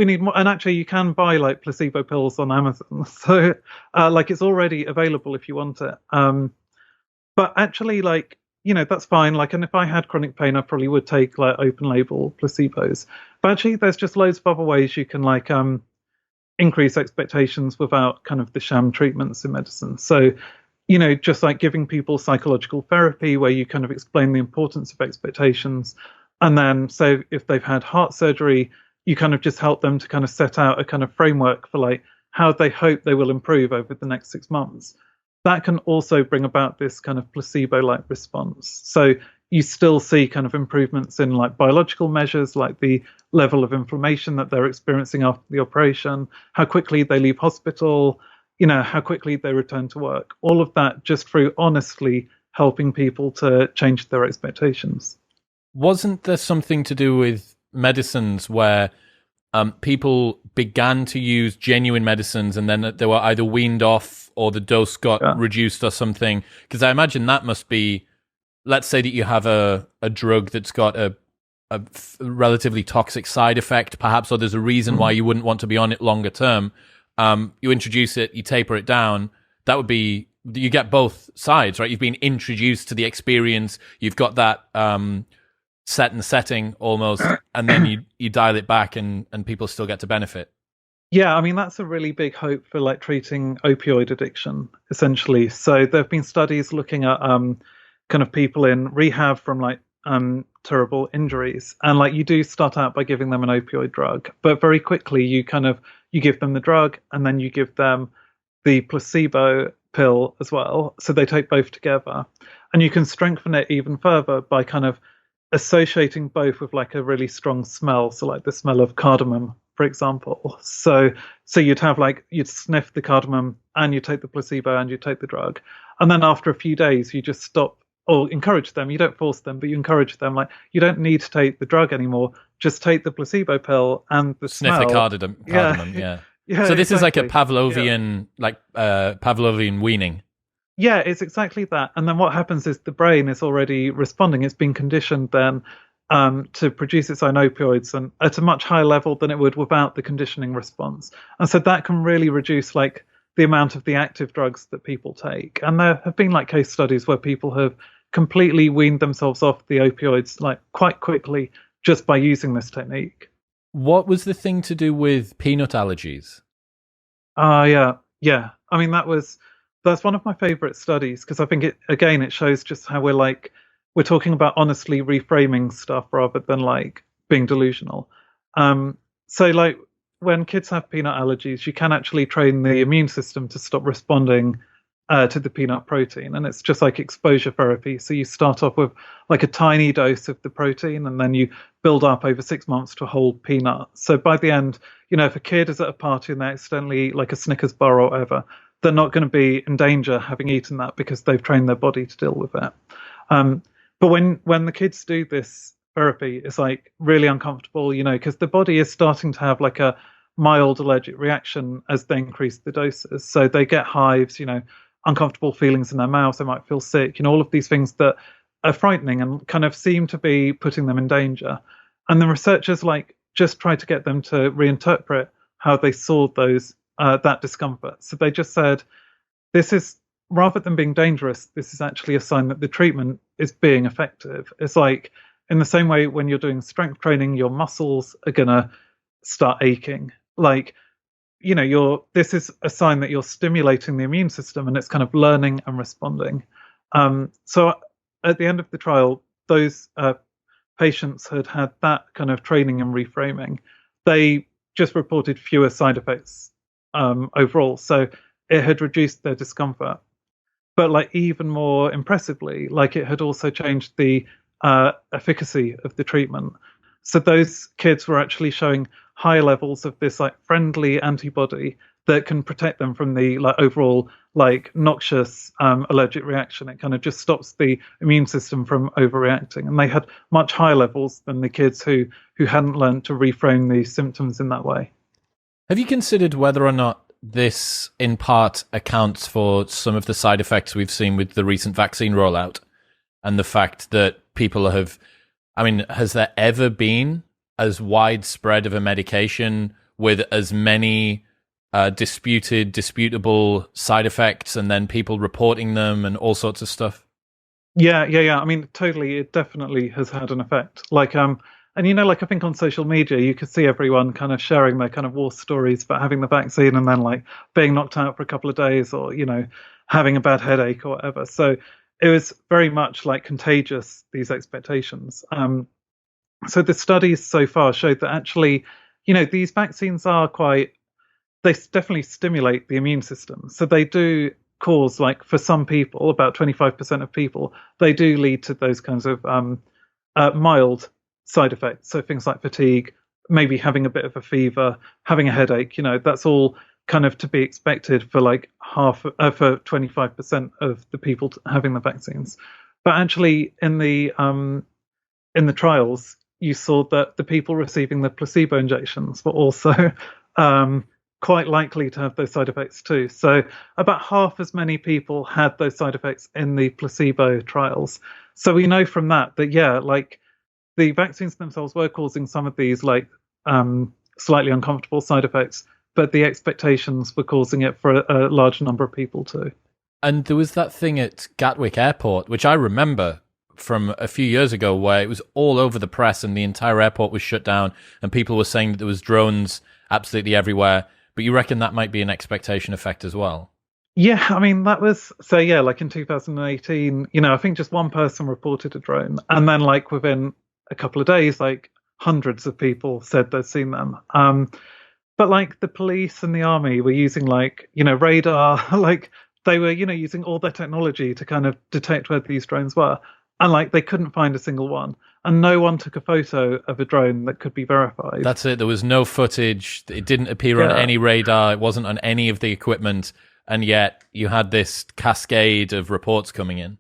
need more. And actually you can buy like placebo pills on Amazon. So it's already available if you want it. But actually that's fine. And if I had chronic pain, I probably would take like open label placebos. But actually there's just loads of other ways you can increase expectations without kind of the sham treatments in medicine. So, just like giving people psychological therapy where you kind of explain the importance of expectations. And then, so if they've had heart surgery, you kind of just help them to kind of set out a kind of framework for like how they hope they will improve over the next 6 months. That can also bring about this kind of placebo-like response. So you still see kind of improvements in like biological measures, like the level of inflammation that they're experiencing after the operation, how quickly they leave hospital, how quickly they return to work. All of that just through honestly helping people to change their expectations. Wasn't there something to do with medicines where people began to use genuine medicines and then they were either weaned off or the dose got reduced or something? Because I imagine that must be, let's say that you have a drug that's got a relatively toxic side effect, perhaps, or there's a reason why you wouldn't want to be on it longer term. You introduce it, you taper it down. That would be, you get both sides, right? You've been introduced to the experience. You've got that set and setting almost, and then you dial it back and people still get to benefit. Yeah, I mean, that's a really big hope for like treating opioid addiction, essentially. So there have been studies looking at kind of people in rehab from like terrible injuries, and like you do start out by giving them an opioid drug, but very quickly you give them the drug and then you give them the placebo pill as well, so they take both together, and you can strengthen it even further by kind of associating both with like a really strong smell, so like the smell of cardamom, for example. So you'd have like, you'd sniff the cardamom and you take the placebo and you take the drug, and then after a few days you just stop, or encourage them. You don't force them, but you encourage them. Like, you don't need to take the drug anymore. Just take the placebo pill and the sniff smell. The cardamom. Yeah. So this is like a Pavlovian, Pavlovian weaning. Yeah, it's exactly that. And then what happens is the brain is already responding. It's been conditioned then to produce its own opioids and at a much higher level than it would without the conditioning response. And so that can really reduce like the amount of the active drugs that people take. And there have been like case studies where people have completely weaned themselves off the opioids like quite quickly just by using this technique. What was the thing to do with peanut allergies? Yeah. I mean, that's one of my favorite studies because I think it shows just how we're talking about honestly reframing stuff rather than like being delusional. So like when kids have peanut allergies, you can actually train the immune system to stop responding to the peanut protein, and it's just like exposure therapy. So you start off with like a tiny dose of the protein, and then you build up over 6 months to a whole peanut. So by the end, if a kid is at a party and they accidentally eat like a Snickers bar or whatever, they're not going to be in danger having eaten that because they've trained their body to deal with it. But when the kids do this therapy, it's like really uncomfortable, because the body is starting to have like a mild allergic reaction as they increase the doses. So they get hives, uncomfortable feelings in their mouth, they might feel sick, all of these things that are frightening and kind of seem to be putting them in danger. And the researchers like just tried to get them to reinterpret how they saw that discomfort. So they just said, this is, rather than being dangerous, this is actually a sign that the treatment is being effective. It's like in the same way when you're doing strength training, your muscles are gonna start aching. Like, this is a sign that you're stimulating the immune system and it's kind of learning and responding. So at the end of the trial, those patients had that kind of training and reframing. They just reported fewer side effects overall. So it had reduced their discomfort. But like even more impressively, like it had also changed the efficacy of the treatment. So those kids were actually showing higher levels of this like friendly antibody that can protect them from the like overall like noxious allergic reaction. It kind of just stops the immune system from overreacting. And they had much higher levels than the kids who hadn't learned to reframe the symptoms in that way. Have you considered whether or not this in part accounts for some of the side effects we've seen with the recent vaccine rollout and the fact that people has there ever been as widespread of a medication with as many disputable side effects and then people reporting them and all sorts of stuff? Yeah. I mean, totally, it definitely has had an effect. Like, and like I think on social media, you could see everyone kind of sharing their kind of war stories about having the vaccine and then like being knocked out for a couple of days or, having a bad headache or whatever. So it was very much like contagious, these expectations. So the studies so far showed that actually, these vaccines they definitely stimulate the immune system. So they do cause, like for some people, about 25% of people, they do lead to those kinds of mild side effects. So things like fatigue, maybe having a bit of a fever, having a headache, that's all kind of to be expected for like for 25% of the people having the vaccines. But actually in the trials, you saw that the people receiving the placebo injections were also quite likely to have those side effects too. So about half as many people had those side effects in the placebo trials. So we know from that yeah, like the vaccines themselves were causing some of these like slightly uncomfortable side effects, but the expectations were causing it for a large number of people too. And there was that thing at Gatwick Airport, which I remember from a few years ago, where it was all over the press and the entire airport was shut down and people were saying that there was drones absolutely everywhere. But you reckon that might be an expectation effect as well? Yeah, I mean, that was, so yeah, like in 2018, I think just one person reported a drone. And then like within a couple of days, like hundreds of people said they'd seen them. But like the police and the army were using like, radar, like they were, using all their technology to kind of detect where these drones were. And like they couldn't find a single one. And no one took a photo of a drone that could be verified. That's it. There was no footage. It didn't appear on any radar. It wasn't on any of the equipment. And yet you had this cascade of reports coming in.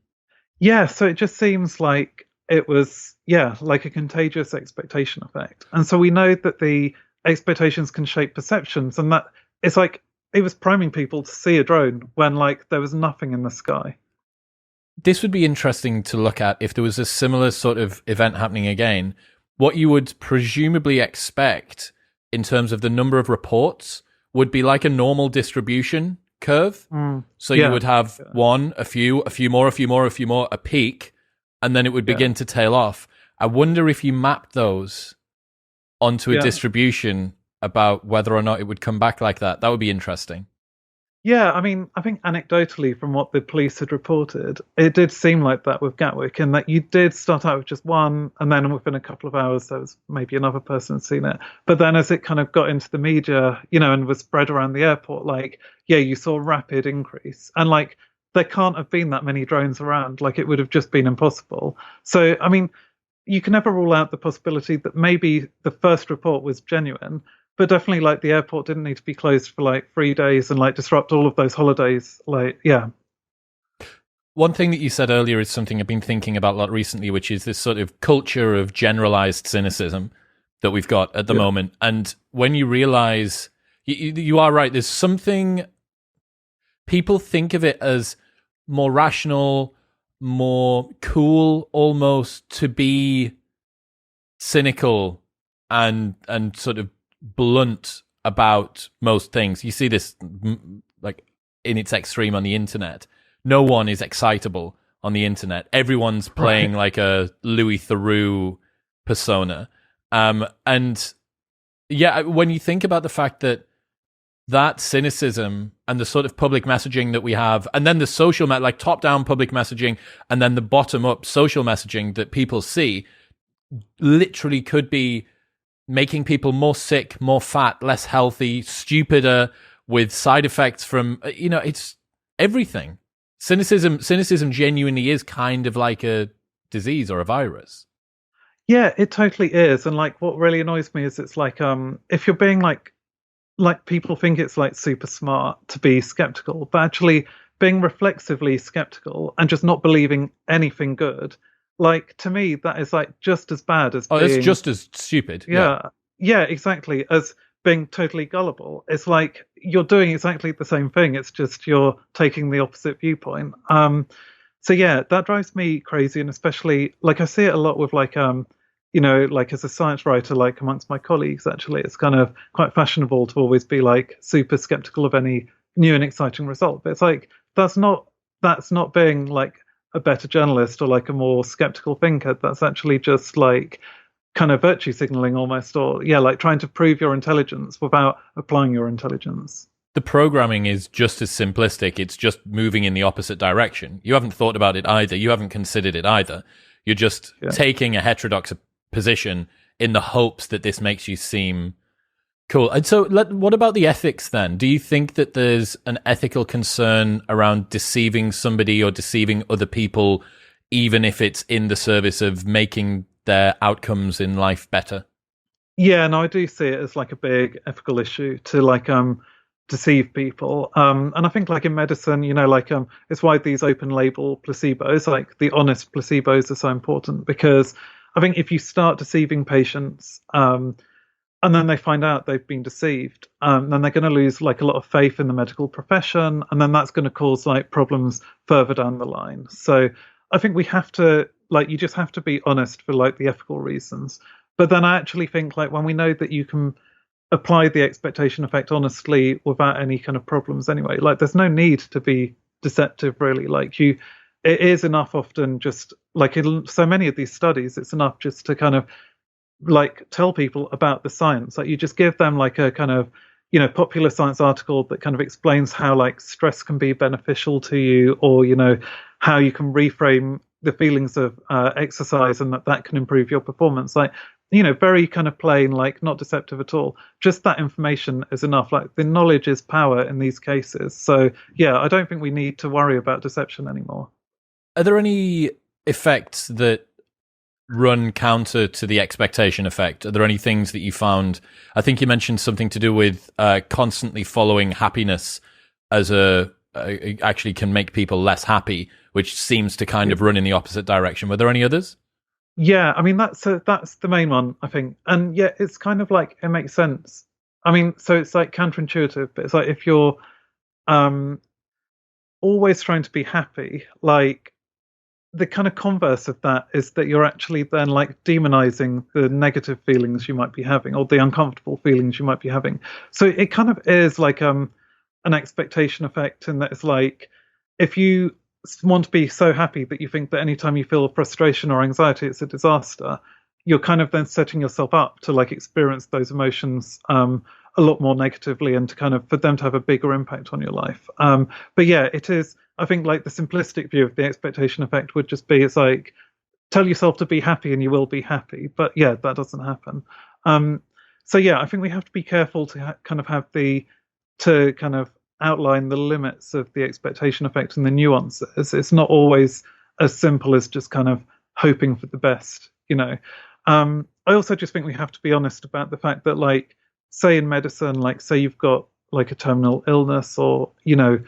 Yeah, so it just seems like it was, like a contagious expectation effect. And so we know that the expectations can shape perceptions, and that it's like it was priming people to see a drone when like there was nothing in the sky. This would be interesting to look at if there was a similar sort of event happening again. What you would presumably expect in terms of the number of reports would be like a normal distribution curve. So you would have one, a few more, a peak, and then it would begin to tail off. I wonder if you mapped those onto a Yeah. distribution about whether or not it would come back like that. That would be interesting. Yeah, I mean, I think anecdotally, from what the police had reported, it did seem like that with Gatwick, and that you did start out with just one, and then within a couple of hours, there was maybe another person seen it. But then as it kind of got into the media, and was spread around the airport, like, yeah, you saw a rapid increase. And like, there can't have been that many drones around. Like, it would have just been impossible. So, I mean, you can never rule out the possibility that maybe the first report was genuine, but definitely like the airport didn't need to be closed for like 3 days and like disrupt all of those holidays. Like, yeah. One thing that you said earlier is something I've been thinking about a lot recently, which is this sort of culture of generalized cynicism that we've got at the moment. And when you realize you are right, there's something, people think of it as more rational, more cool almost to be cynical and sort of blunt about most things. You see this like in its extreme on the internet. No one is excitable on the internet. Everyone's playing like a Louis Theroux persona. And yeah, when you think about the fact that cynicism and the sort of public messaging that we have, and then the social, like top-down public messaging, and then the bottom-up social messaging that people see, literally could be making people more sick, more fat, less healthy, stupider, with side effects from, it's everything. Cynicism genuinely is kind of like a disease or a virus. Yeah, it totally is. And like, what really annoys me is it's like, if you're being like people think it's like super smart to be skeptical, but actually being reflexively skeptical and just not believing anything good, like, to me, that is like just as bad as being, it's just as stupid. Yeah, exactly, as being totally gullible. It's like you're doing exactly the same thing. It's just you're taking the opposite viewpoint. So yeah, that drives me crazy, and especially like I see it a lot with like like as a science writer, like amongst my colleagues, actually, it's kind of quite fashionable to always be like super skeptical of any new and exciting result. But it's like that's not being like a better journalist or like a more skeptical thinker. That's actually just like kind of virtue signaling almost, or like trying to prove your intelligence without applying your intelligence. The programming is just as simplistic. It's just moving in the opposite direction. You haven't thought about it either. You haven't considered it either. You're just taking a heterodox position in the hopes that this makes you seem cool. And so what about the ethics then? Do you think that there's an ethical concern around deceiving somebody or deceiving other people, even if it's in the service of making their outcomes in life better? Yeah, no, I do see it as like a big ethical issue to like deceive people. And I think like in medicine, it's why these open label placebos, like the honest placebos, are so important, because I think if you start deceiving patients, and then they find out they've been deceived, then they're going to lose like a lot of faith in the medical profession, and then that's going to cause like problems further down the line. So I think we have to, like, you just have to be honest for like the ethical reasons. But then I actually think like when we know that you can apply the expectation effect honestly without any kind of problems anyway, like there's no need to be deceptive really. Like it is enough often just like in so many of these studies, it's enough just to kind of like tell people about the science. Like you just give them like a kind of popular science article that kind of explains how like stress can be beneficial to you, or how you can reframe the feelings of exercise and that can improve your performance. Like very kind of plain, like not deceptive at all. Just that information is enough. Like the knowledge is power in these cases. So yeah, I don't think we need to worry about deception anymore. Are there any effects that run counter to the expectation effect? Are there any things that you found? I think you mentioned something to do with constantly following happiness as actually can make people less happy, which seems to kind of run in the opposite direction. Were there any others? Yeah, I mean that's the main one, I think, and yeah, it's kind of like it makes sense. I mean, so it's like counterintuitive, but it's like if you're always trying to be happy, like the kind of converse of that is that you're actually then like demonizing the negative feelings you might be having, or the uncomfortable feelings you might be having. So it kind of is like an expectation effect, in that it's like if you want to be so happy that you think that anytime you feel frustration or anxiety, it's a disaster, you're kind of then setting yourself up to like experience those emotions a lot more negatively, and to kind of for them to have a bigger impact on your life. But yeah, it is. I think like the simplistic view of the expectation effect would just be it's like tell yourself to be happy and you will be happy. But yeah, that doesn't happen. So yeah, I think we have to be careful to kind of have to kind of outline the limits of the expectation effect and the nuances. It's not always as simple as just kind of hoping for the best, you know. I also just think we have to be honest about the fact that, like, say in medicine, like, say you've got like a terminal illness, or, you know,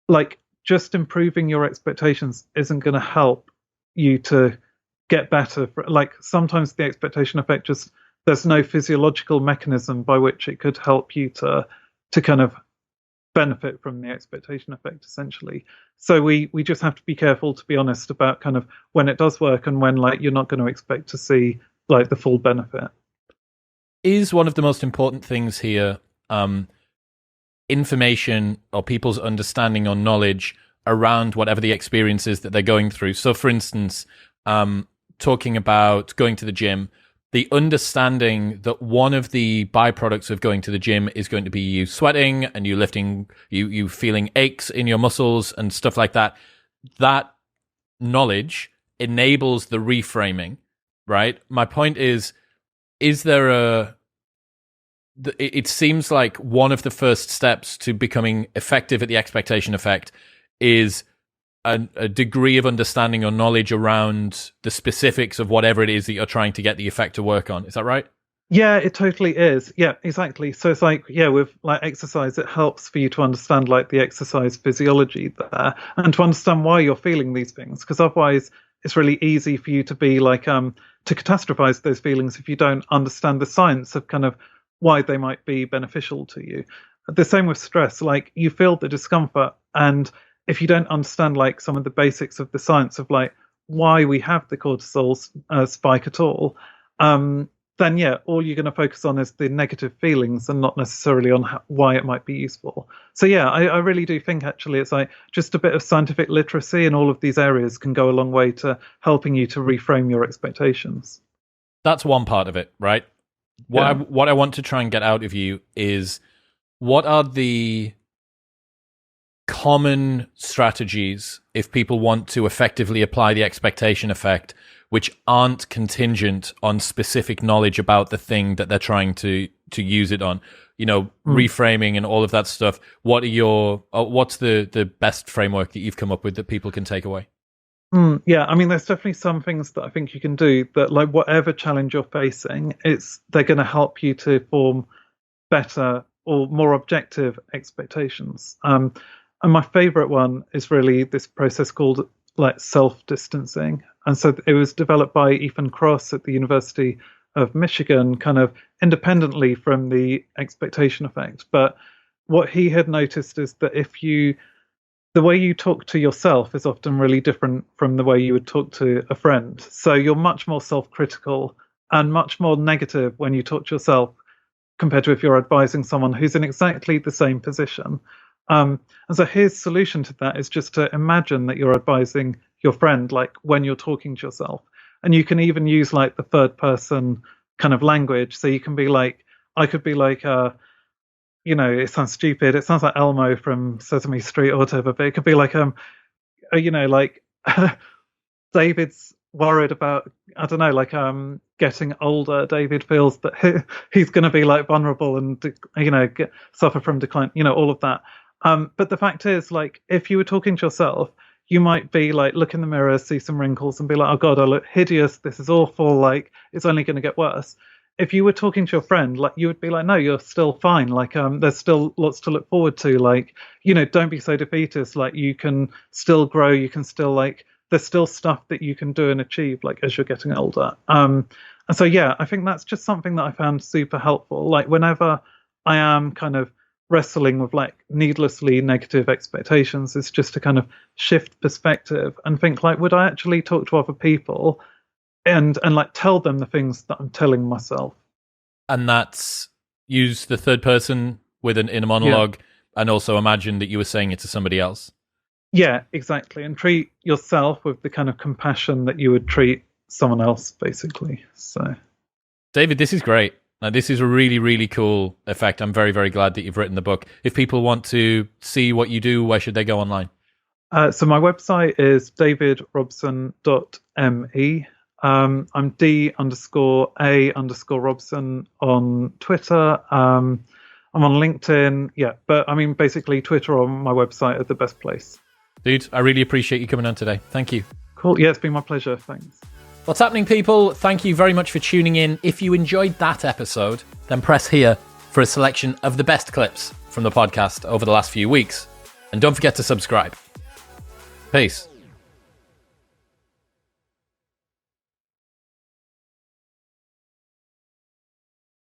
like just improving your expectations isn't going to help you to get better. Like, sometimes the expectation effect just, there's no physiological mechanism by which it could help you to kind of benefit from the expectation effect, essentially. So we just have to be careful to be honest about kind of when it does work and when, like, you're not going to expect to see like the full benefit. Is one of the most important things here information or people's understanding or knowledge around whatever the experience is that they're going through? So for instance, talking about going to the gym, the understanding that one of the byproducts of going to the gym is going to be you sweating and you lifting, you feeling aches in your muscles and stuff like that. That knowledge enables the reframing, right? My point is there it seems like one of the first steps to becoming effective at the expectation effect is a degree of understanding or knowledge around the specifics of whatever it is that you're trying to get the effect to work on. Is that right? Yeah, it totally is. Yeah, exactly. So it's like, yeah, with like exercise, it helps for you to understand like the exercise physiology there, and to understand why you're feeling these things. Because otherwise, it's really easy for you to be like to catastrophize those feelings if you don't understand the science of kind of why they might be beneficial to you. The same with stress. Like, you feel the discomfort, and if you don't understand like some of the basics of the science of like why we have the cortisol spike at all, then yeah, all you're going to focus on is the negative feelings and not necessarily on why it might be useful. So yeah, I really do think actually it's like just a bit of scientific literacy in all of these areas can go a long way to helping you to reframe your expectations. That's one part of it, right? What I want to try and get out of you is, what are the common strategies if people want to effectively apply the expectation effect, which aren't contingent on specific knowledge about the thing that they're trying to use it on? You know, reframing and all of that stuff. What's the best framework that you've come up with that people can take away? Yeah, I mean, there's definitely some things that I think you can do that, like, whatever challenge you're facing, they're going to help you to form better or more objective expectations. And my favorite one is really this process called like self-distancing. And so it was developed by Ethan Kross at the University of Michigan, kind of independently from the expectation effect. But what he had noticed is that the way you talk to yourself is often really different from the way you would talk to a friend. So you're much more self-critical and much more negative when you talk to yourself compared to if you're advising someone who's in exactly the same position. And so his solution to that is just to imagine that you're advising your friend, like when you're talking to yourself. And you can even use like the third person kind of language. So you can be like, I could be like, you know, it sounds stupid. It sounds like Elmo from Sesame Street or whatever, but it could be like, you know, like David's worried about, I don't know, like getting older. David feels that he's going to be like vulnerable and, you know, suffer from decline, you know, all of that. But the fact is, like, if you were talking to yourself, you might be like, look in the mirror, see some wrinkles and be like, oh God, I look hideous. This is awful. Like, it's only going to get worse. If you were talking to your friend, like, you would be like, no, you're still fine. Like, there's still lots to look forward to. Like, you know, don't be so defeatist. Like, you can still grow. You can still, like, there's still stuff that you can do and achieve, like, as you're getting older. And so, yeah, I think that's just something that I found super helpful. Like, whenever I am kind of wrestling with like needlessly negative expectations, is just to kind of shift perspective and think, like, would I actually talk to other people and like tell them the things that I'm telling myself? And that's use the third person with an inner monologue, and also imagine that you were saying it to somebody else. Yeah, exactly. And treat yourself with the kind of compassion that you would treat someone else, basically. So, David, this is great. This is a really, really cool effect. I'm very, very glad that you've written the book. If people want to see what you do, where should they go online? So my website is davidrobson.me. I'm D_A_Robson on Twitter. I'm on LinkedIn. Yeah, but I mean, basically Twitter or my website are the best place. Dude, I really appreciate you coming on today. Thank you. Cool. Yeah, it's been my pleasure. Thanks. What's happening, people? Thank you very much for tuning in. If you enjoyed that episode, then press here for a selection of the best clips from the podcast over the last few weeks. And don't forget to subscribe. Peace.